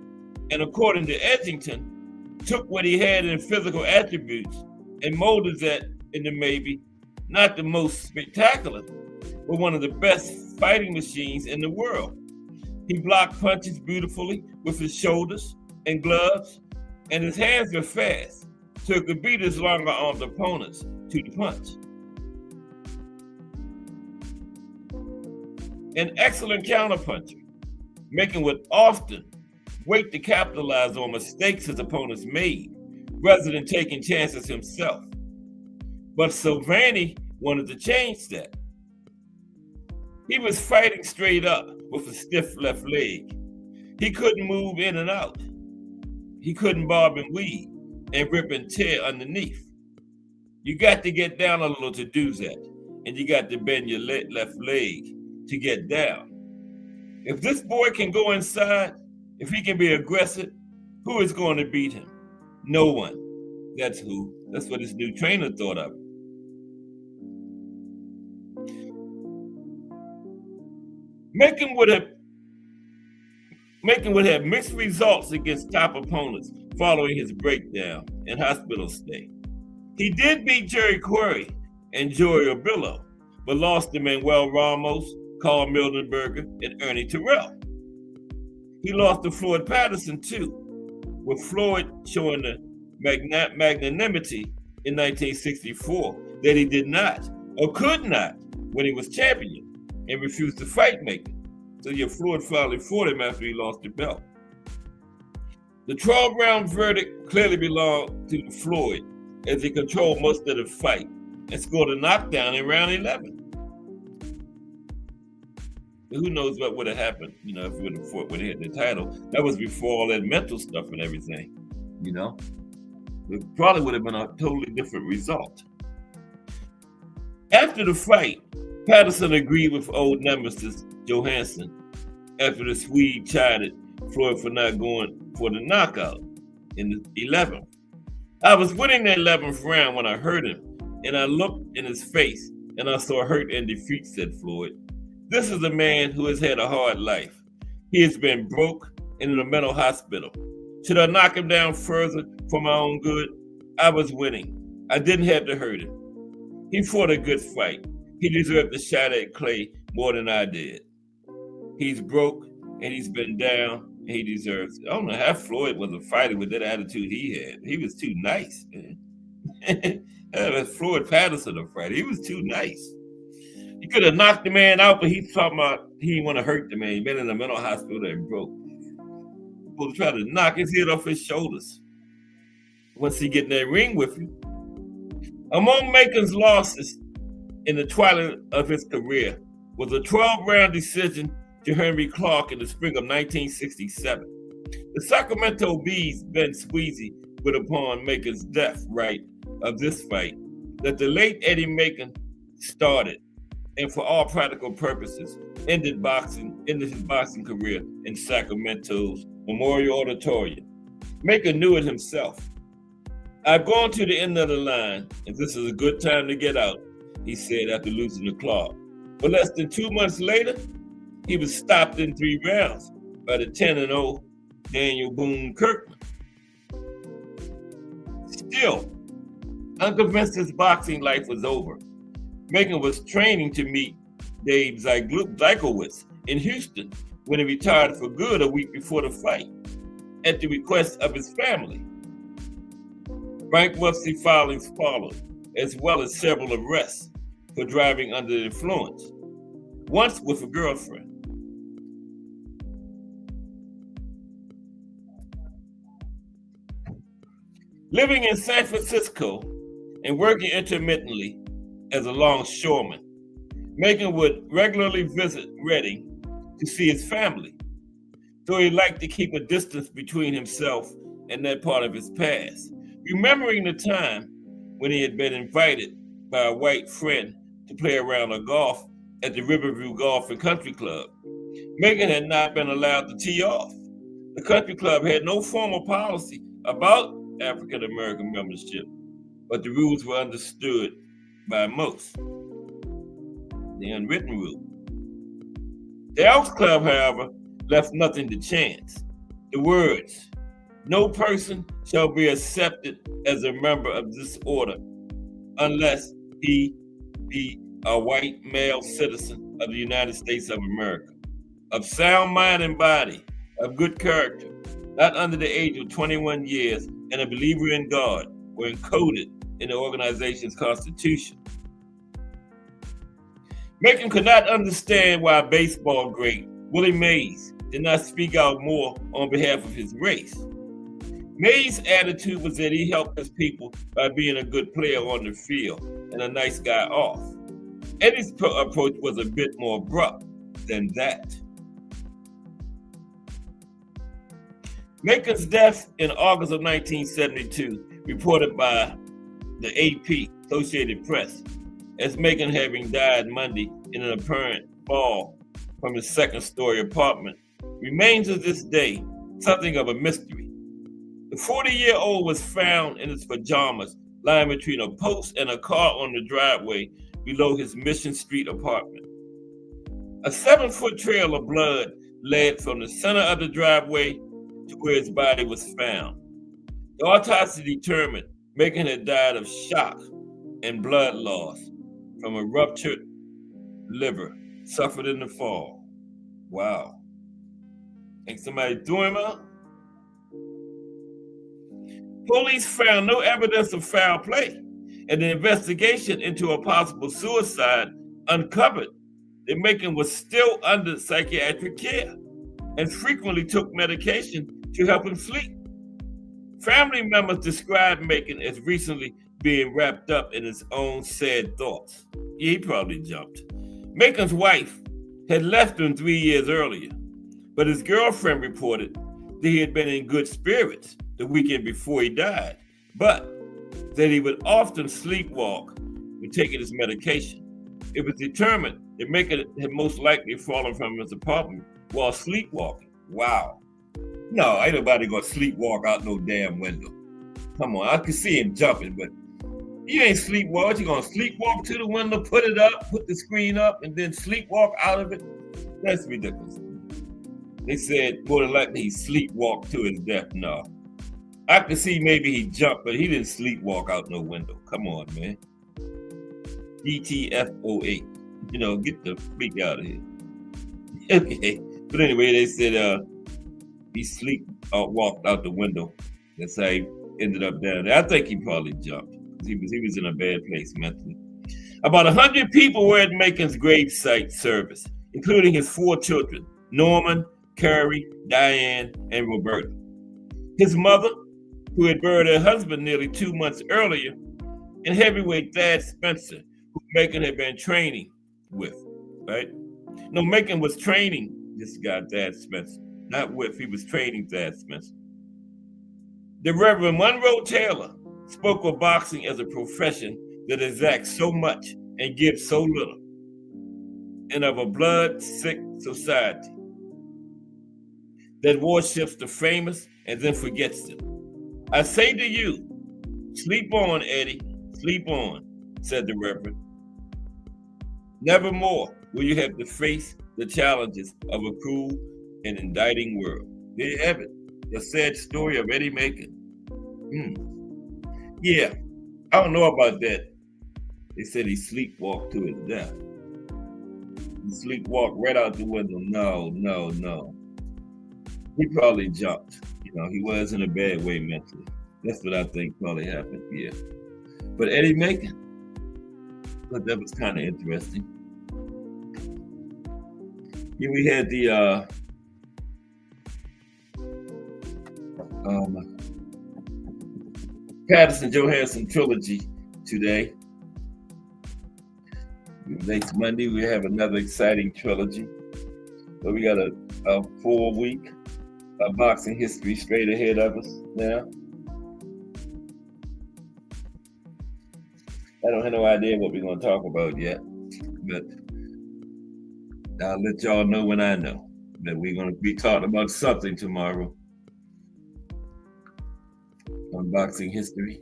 Speaker 4: and according to Edgington, took what he had in physical attributes and molded that into maybe not the most spectacular, but one of the best fighting machines in the world. He blocked punches beautifully with his shoulders and gloves, and his hands were fast, so he could beat his longer-armed opponents to the punch. An excellent counterpuncher, Macon would often wait to capitalize on mistakes his opponents made, rather than taking chances himself. But Cervini wanted to change that. He was fighting straight up with a stiff left leg. He couldn't move in and out. He couldn't bob and weave and rip and tear underneath. You got to get down a little to do that. And you got to bend your left leg to get down. If this boy can go inside, if he can be aggressive, who is going to beat him? No one. That's who. That's what his new trainer thought of. Macon would have mixed results against top opponents following his breakdown and hospital stay. He did beat Jerry Quarry and Joey Obillo, but lost to Manuel Ramos, Carl Mildenberger, and Ernie Terrell. He lost to Floyd Patterson too, with Floyd showing the magnanimity in 1964 that he did not or could not when he was champion and refused to fight Macon. So Floyd finally fought him after he lost the belt. The 12-round verdict clearly belonged to Floyd, as he controlled most of the fight and scored a knockdown in round 11. But who knows what would have happened, if he would have fought when he had the title. That was before all that mental stuff and everything, It probably would have been a totally different result. After the fight, Patterson agreed with old nemesis Johansson after the Swede chided Floyd for not going for the knockout in the 11th. I was winning the 11th round when I heard him, and I looked in his face, and I saw hurt and defeat, said Floyd. This is a man who has had a hard life. He has been broke and in a mental hospital. Should I knock him down further for my own good? I was winning. I didn't have to hurt him. He fought a good fight. He deserved a shot at Clay more than I did. He's broke and he's been down and he deserves it. I don't know how Floyd was a fighter with that attitude he had. He was too nice, man. That was Floyd Patterson a fighter. He was too nice. He could have knocked the man out, but he's talking about he didn't want to hurt the man. He'd been in a mental hospital and broke. People try to knock his head off his shoulders once he get in that ring with you. Among Macon's losses in the twilight of his career was a 12-round decision to Henry Clark in the spring of 1967. The Sacramento Bee's Ben Sweezy put upon Macon's death right of this fight that the late Eddie Macon started, and for all practical purposes, ended his boxing career in Sacramento's Memorial Auditorium. Macon knew it himself. I've gone to the end of the line, and this is a good time to get out, he said after losing to Clark. But less than 2 months later, he was stopped in 3 rounds by the 10-0 Daniel Boone Kirkman. Still, unconvinced his boxing life was over, Macon was training to meet Dave Zykowitz in Houston when he retired for good a week before the fight, at the request of his family. Bankruptcy filings followed, as well as several arrests for driving under the influence, once with a girlfriend. Living in San Francisco and working intermittently as a longshoreman, Macon would regularly visit Redding to see his family, so he liked to keep a distance between himself and that part of his past, remembering the time when he had been invited by a white friend to play around a golf at the Riverview Golf and Country Club. Macon had not been allowed to tee off. The country club had no formal policy about African American membership, but the rules were understood by most. The unwritten rule. The Elks Club, however, left nothing to chance. The words, "No person shall be accepted as a member of this order unless he be a white male citizen of the United States of America, of sound mind and body, of good character, not under the age of 21 years, and a believer in God," were encoded in the organization's constitution. Macon could not understand why baseball great Willie Mays did not speak out more on behalf of his race. Mays' attitude was that he helped his people by being a good player on the field and a nice guy off. Eddie's approach was a bit more abrupt than that. Macon's death in August of 1972, reported by the AP, Associated Press, as Macon having died Monday in an apparent fall from his second-story apartment remains to this day something of a mystery. The 40-year-old was found in his pajamas lying between a post and a car on the driveway below his Mission Street apartment. A 7-foot trail of blood led from the center of the driveway to where his body was found. The autopsy determined Macon had died of shock and blood loss from a ruptured liver suffered in the fall. Wow. Think somebody threw him out? Police found no evidence of foul play, and the investigation into a possible suicide uncovered that Macon was still under psychiatric care and frequently took medication to help him sleep. Family members described Macon as recently being wrapped up in his own sad thoughts. He probably jumped. Macon's wife had left him 3 years earlier, but his girlfriend reported that he had been in good spirits the weekend before he died, but that he would often sleepwalk when taking his medication. It was determined that Macon had most likely fallen from his apartment while sleepwalking. Wow. No, ain't nobody gonna sleepwalk out no damn window. Come on, I can see him jumping, but you ain't sleepwalk. You gonna sleepwalk to the window, put it up, put the screen up, and then sleepwalk out of it? That's ridiculous. They said more than likely he sleepwalked to his death. No. I could see maybe he jumped, but he didn't sleepwalk out no window. Come on, man. GTFO8. You know, get the freak out of here. Okay. But anyway, they said he walked out the window. That's how he ended up down there. I think he probably jumped. He was in a bad place mentally. About 100 people were at Macon's gravesite service, including his 4 children, Norman, Carrie, Diane, and Roberta. His mother, who had buried her husband nearly 2 months earlier, and heavyweight Thad Spencer, who Macon had been training with, right? No, Macon was training this guy, Thad Spencer. Not with, he was training Thad Spencer. The Reverend Monroe Taylor spoke of boxing as a profession that exacts so much and gives so little, and of a blood-sick society that worships the famous and then forgets them. I say to you, sleep on, Eddie, sleep on, said the Reverend. Never more will you have to face the challenges of a cruel and indicting world. There you have it, the sad story of Eddie Macon. Yeah, I don't know about that. They said he sleepwalked to his death. He sleepwalked right out the window. No. He probably jumped. You know, he was in a bad way mentally. That's what I think probably happened, yeah. But Eddie Macon, but that was kind of interesting. Here we had the Patterson-Johansson Trilogy today. Next Monday, we have another exciting trilogy. So we got a 4-week boxing history straight ahead of us now. I don't have no idea what we're going to talk about yet, but I'll let y'all know when I know that we're going to be talking about something tomorrow on boxing history.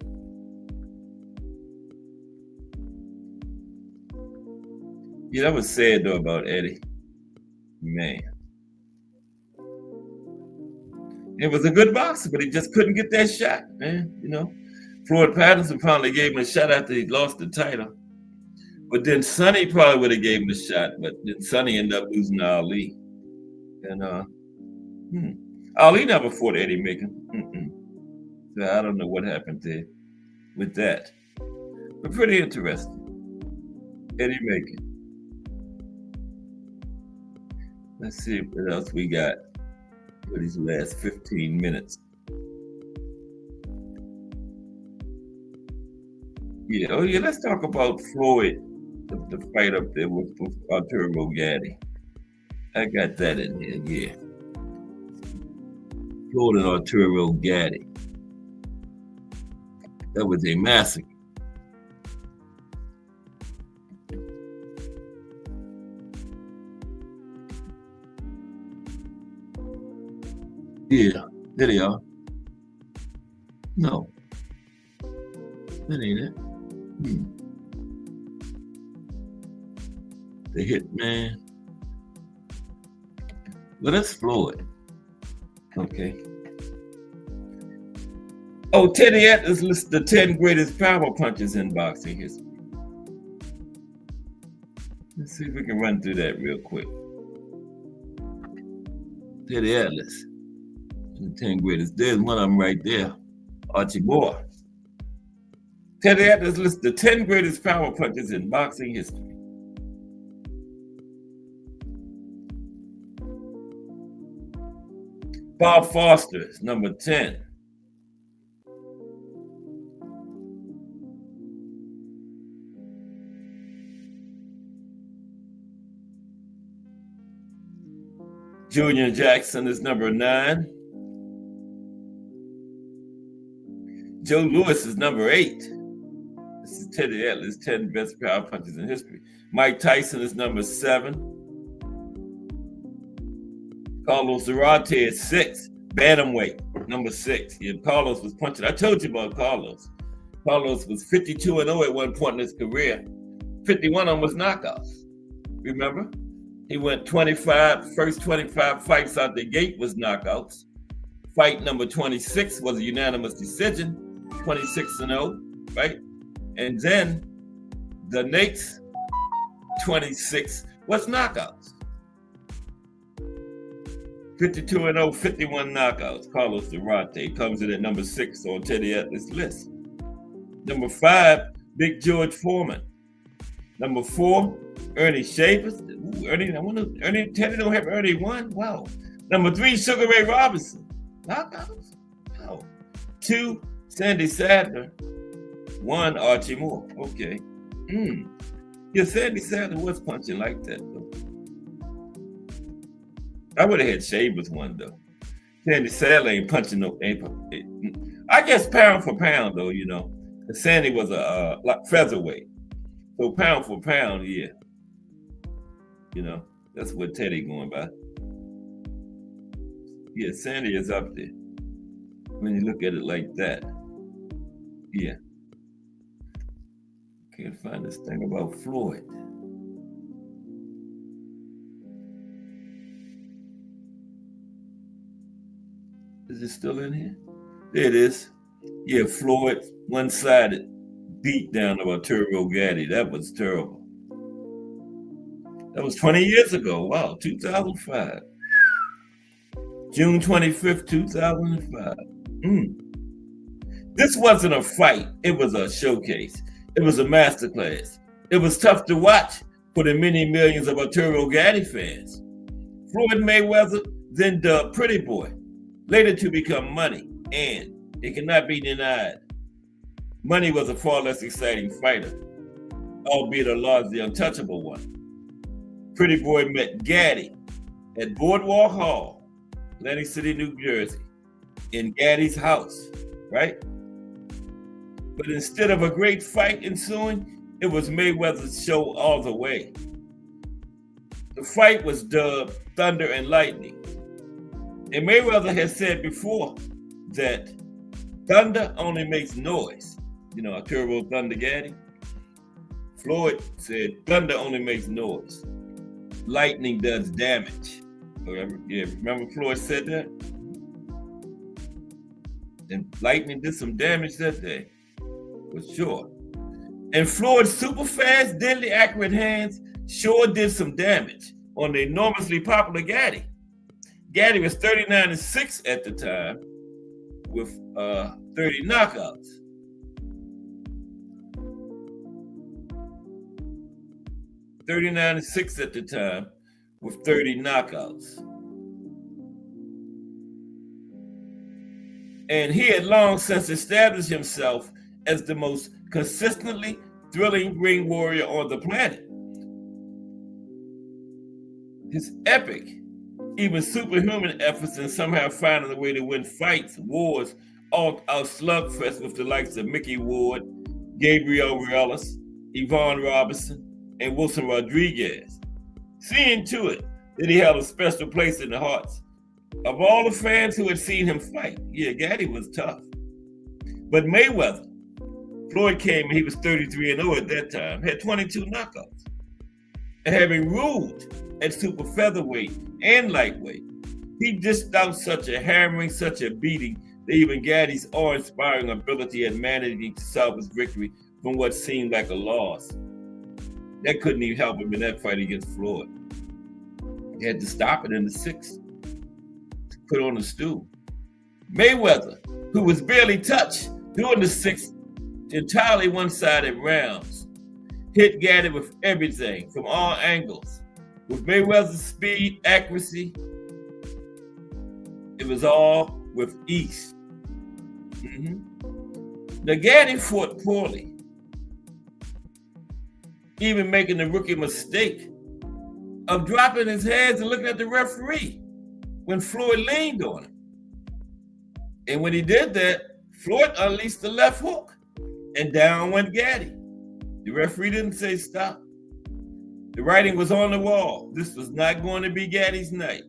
Speaker 4: Yeah, that was sad though about Eddie. Man. It was a good boxer, but he just couldn't get that shot, man. You know, Floyd Patterson finally gave him a shot after he lost the title. But then Sonny probably would have gave him a shot, but then Sonny ended up losing to Ali. And Ali never fought Eddie Macon. So I don't know what happened there with that. But pretty interesting. Eddie Macon. Let's see what else we got for these last 15 minutes. Yeah, let's talk about Floyd, the fight up there with Arturo Gatti. I got that in here, yeah. Floyd and Arturo Gatti. That was a massacre. Yeah, there they are. No, that ain't it. The Hitman. Well, that's Floyd. Okay. Oh, Teddy Atlas lists the 10 greatest power punches in boxing history. Let's see if we can run through that real quick. Teddy Atlas, the 10 greatest. There's one of them right there, Archie Moore. Teddy Atlas lists the 10 greatest power punches in boxing history. Bob Foster is number 10. Junior Jackson is number 9. Joe Louis is number 8. This is Teddy Atlas, 10 best power punches in history. Mike Tyson is number 7. Carlos Zarate is 6. Bantamweight, number 6. Yeah, Carlos was punching. I told you about Carlos. Carlos was 52-0 at one point in his career. 51 of them was knockouts. Remember? He went 25, first 25 fights out the gate was knockouts. Fight number 26 was a unanimous decision, 26-0, right? And then the next 26 was knockouts. 52-0, 51 knockouts. Carlos Zarate comes in at number 6 on Teddy Atlas' list. Number 5, Big George Foreman. Number 4, Ernie Shavers. Ooh, Teddy don't have Ernie 1. Wow. Number 3, Sugar Ray Robinson. Knockouts? No. 2, Sandy Sadler. 1, Archie Moore. Okay. Yeah, Sandy Sadler was punching like that, though. I would have had Shavers 1, though. Sandy Sadler ain't punching no. I guess pound for pound, though, you know. Sandy was a like featherweight. So pound for pound, yeah. You know, that's what Teddy going by. Yeah, Sandy is up there. When you look at it like that. Yeah. Can't find this thing about Floyd. Is it still in here? There it is. Yeah, Floyd, one-sided beat down of Arturo Gatti. That was terrible. That was 20 years ago. Wow, 2005. June 25th, 2005. This wasn't a fight. It was a showcase. It was a masterclass. It was tough to watch for the many millions of Arturo Gatti fans. Floyd Mayweather, then dubbed Pretty Boy, later to become Money, and it cannot be denied, Money was a far less exciting fighter, albeit a largely untouchable one. Pretty Boy met Gatti at Boardwalk Hall, Atlantic City, New Jersey, in Gatti's house, right? But instead of a great fight ensuing, it was Mayweather's show all the way. The fight was dubbed Thunder and Lightning. And Mayweather has said before that thunder only makes noise. You know, Arturo Thunder Gatti. Floyd said thunder only makes noise. Lightning does damage. Remember Floyd said that? And lightning did some damage that day, for sure. And Floyd's super fast, deadly accurate hands sure did some damage on the enormously popular Gatti. Gatti was 39-6 at the time with 30 knockouts. (39-6) at the time with 30 knockouts. And he had long since established himself as the most consistently thrilling ring warrior on the planet. His epic, even superhuman efforts in somehow finding a way to win fights, wars, all out slugfest with the likes of Mickey Ward, Gabriel Ruelas, Yvonne Robinson, and Wilson Rodriguez. Seeing to it that he held a special place in the hearts Of all the fans who had seen him fight, yeah, Gaddy was tough. But Mayweather, Floyd came and he was 33-0 at that time, had 22 knockouts. And having ruled at super featherweight and lightweight, he dished out such a hammering, such a beating, that even Gaddy's awe-inspiring ability at managing to salvage victory from what seemed like a loss, that couldn't even help him in that fight against Floyd. He had to stop it in the sixth, to put on the stool. Mayweather, who was barely touched during the sixth, entirely one-sided rounds, hit Gaddy with everything from all angles. With Mayweather's speed, accuracy, it was all with ease. Now Gaddy fought poorly, even making the rookie mistake of dropping his hands and looking at the referee when Floyd leaned on him. And when he did that, Floyd unleashed the left hook and down went Gaddy. The referee didn't say stop. The writing was on the wall. This was not going to be Gaddy's night.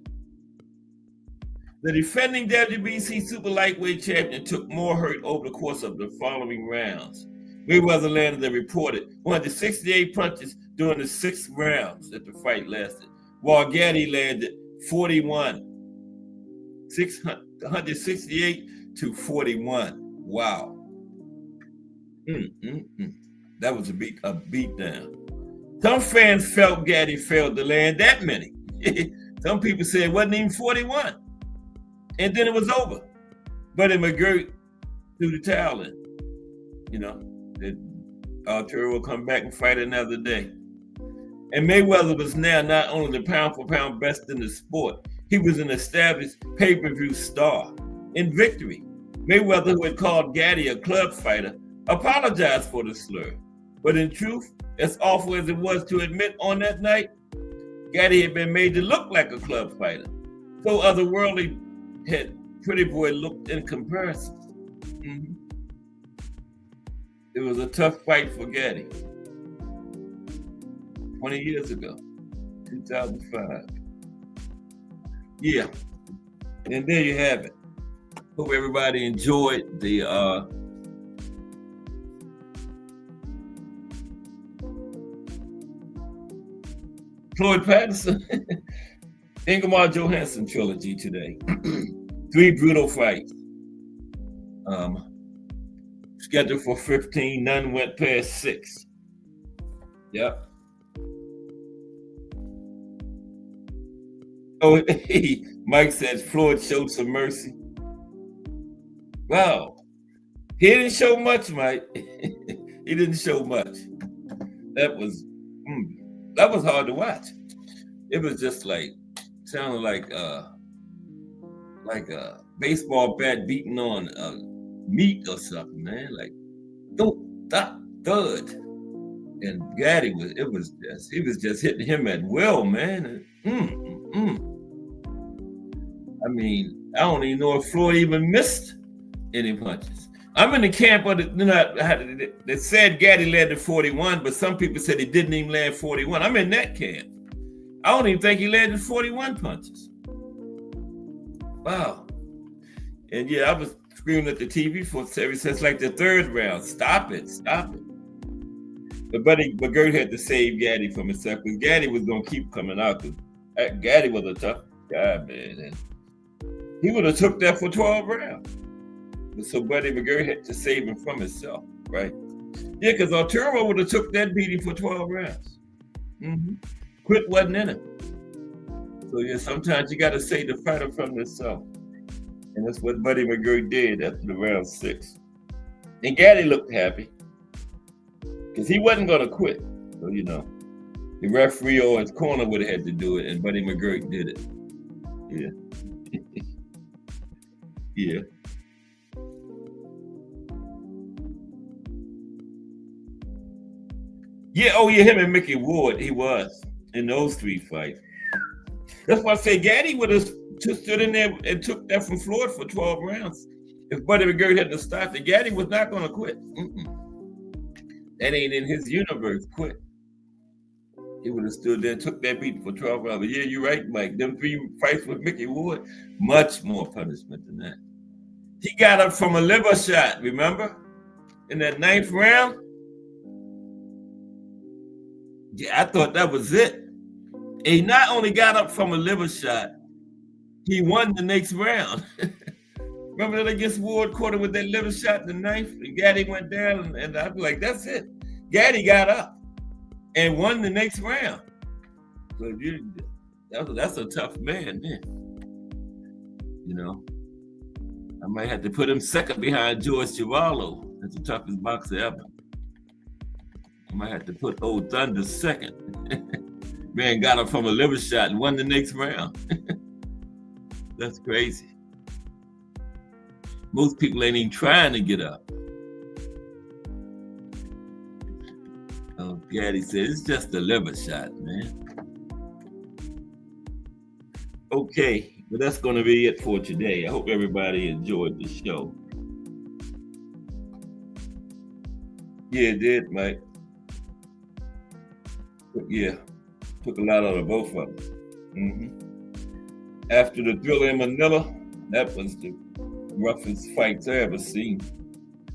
Speaker 4: The defending WBC super lightweight champion took more hurt over the course of the following rounds. Mayweather landed a reported 168 punches during the 6 rounds that the fight lasted, while Gaddy landed 41, 168 to 41. Wow. That was a beat down. Some fans felt Gaddy failed to land that many. Some people said it wasn't even 41. And then it was over. But McGirt threw the towel in. You know, that Arturo will come back and fight another day. And Mayweather was now not only the pound-for-pound best in the sport, he was an established pay-per-view star. In victory, Mayweather, who had called Gaddy a club fighter, apologized for the slur. But in truth, as awful as it was to admit on that night, Gaddy had been made to look like a club fighter. So otherworldly had Pretty Boy looked in comparison. It was a tough fight for Gaddy. 20 years ago, 2005. Yeah, and there you have it. Hope everybody enjoyed the Floyd Patterson, Patterson-Johansson trilogy today. 3 brutal fights. Scheduled for 15, none went past 6. Yep. Oh, Mike says Floyd showed some mercy. Wow. He didn't show much, Mike. He didn't show much. That was hard to watch. It was just like, sounded like a baseball bat beating on meat or something, man. Like, don't stop, thud. And Gaddy he was just hitting him at will, man. I mean, I don't even know if Floyd even missed any punches. I'm in the camp of they said Gaddy landed 41, but some people said he didn't even land 41. I'm in that camp. I don't even think he landed 41 punches. Wow. And yeah, I was screaming at the TV ever since like the 3rd round. Stop it. But Buddy McGirt had to save Gaddy from himself because Gaddy was going to keep coming out. Gaddy was a tough guy, man. And he would have took that for 12 rounds. So Buddy McGirt had to save him from himself, right? Yeah, because Arturo would have took that beating for 12 rounds. Quit wasn't in him. So yeah, sometimes you got to save the fighter from himself. And that's what Buddy McGirt did after the round 6. And Gaddy looked happy because he wasn't going to quit. So, you know, the referee or his corner would have had to do it, and Buddy McGirt did it. Yeah. Yeah. Yeah, oh yeah, him and Mickey Ward, he was in those 3 fights. That's why I say Gaddy would have just stood in there and took that from Floyd for 12 rounds. If Buddy McGirt hadn't stopped it, Gaddy was not going to quit. That ain't in his universe, quit. He would have stood there and took that beating for 12 rounds. Yeah, you're right, Mike. Them 3 fights with Mickey Ward, much more punishment than that. He got up from a liver shot, remember? In that 9th round? Yeah, I thought that was it. He not only got up from a liver shot, he won the next round. Remember that against Ward, caught him with that liver shot in the 9th? And Gaddy went down, and I was like, that's it. Gaddy got up and won the next round. So that's a tough man, man. You know, I might have to put him second behind George Chivallo. That's the toughest boxer ever. I might have to put Old Thunder second. Man got up from a liver shot and won the next round. That's crazy. Most people ain't even trying to get up. Oh, Gaddy said, it's just a liver shot, man. Okay, but that's going to be it for today. I hope everybody enjoyed the show. Yeah, it did, Mike. Yeah, took a lot out of both of them. After the Thriller in Manila, that was the roughest fights I ever seen.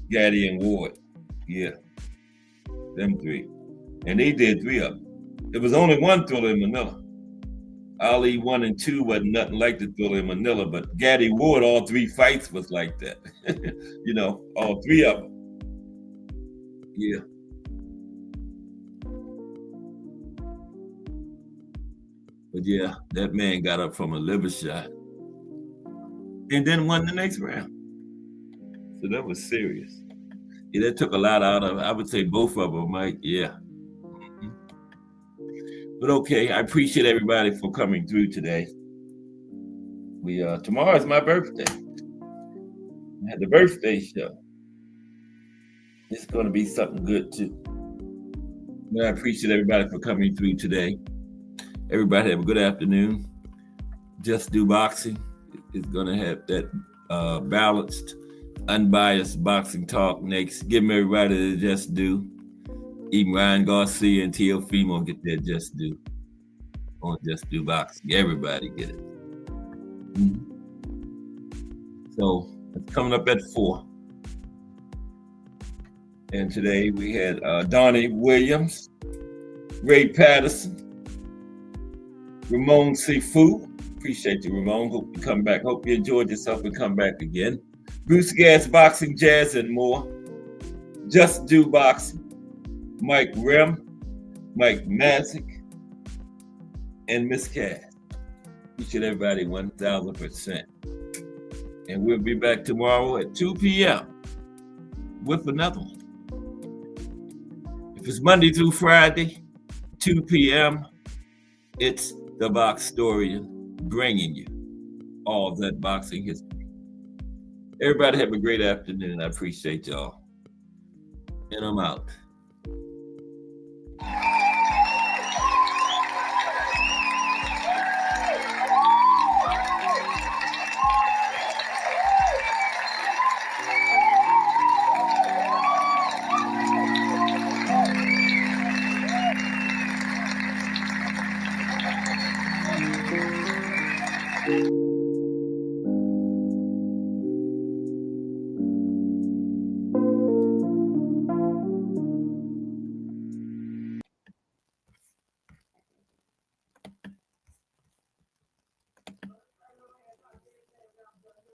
Speaker 4: Gaddy and Ward. Yeah, them 3. And they did 3 of them. There was only one Thriller in Manila. Ali 1 and 2 wasn't nothing like the Thriller in Manila, but Gaddy Ward, all 3 fights was like that. You know, all 3 of them. Yeah. But yeah, that man got up from a liver shot and then won the next round. So that was serious. Yeah, that took a lot out of, I would say both of them, Mike. Yeah. But okay, I appreciate everybody for coming through today. Tomorrow is my birthday. I had the birthday show. It's going to be something good too. But I appreciate everybody for coming through today. Everybody have a good afternoon. Just Do Boxing is going to have that balanced, unbiased boxing talk next. Give me everybody to Just Do. Even Ryan Garcia and Teofimo get their Just Do on Just Do Boxing. Everybody get it. So it's coming up at 4. And today we had Donnie Williams, Ray Patterson, Ramon Sifu. Appreciate you, Ramon. Hope you come back. Hope you enjoyed yourself and come back again. Bruce Gas, Boxing, Jazz, and more. Just Do Boxing. Mike Rim, Mike Mazik, and Miss Cass. Appreciate everybody 1,000%. And we'll be back tomorrow at 2 p.m. with another one. If it's Monday through Friday, 2 p.m., it's The Boxtorian bringing you all of that boxing history. Everybody have a great afternoon. I appreciate y'all. And I'm out.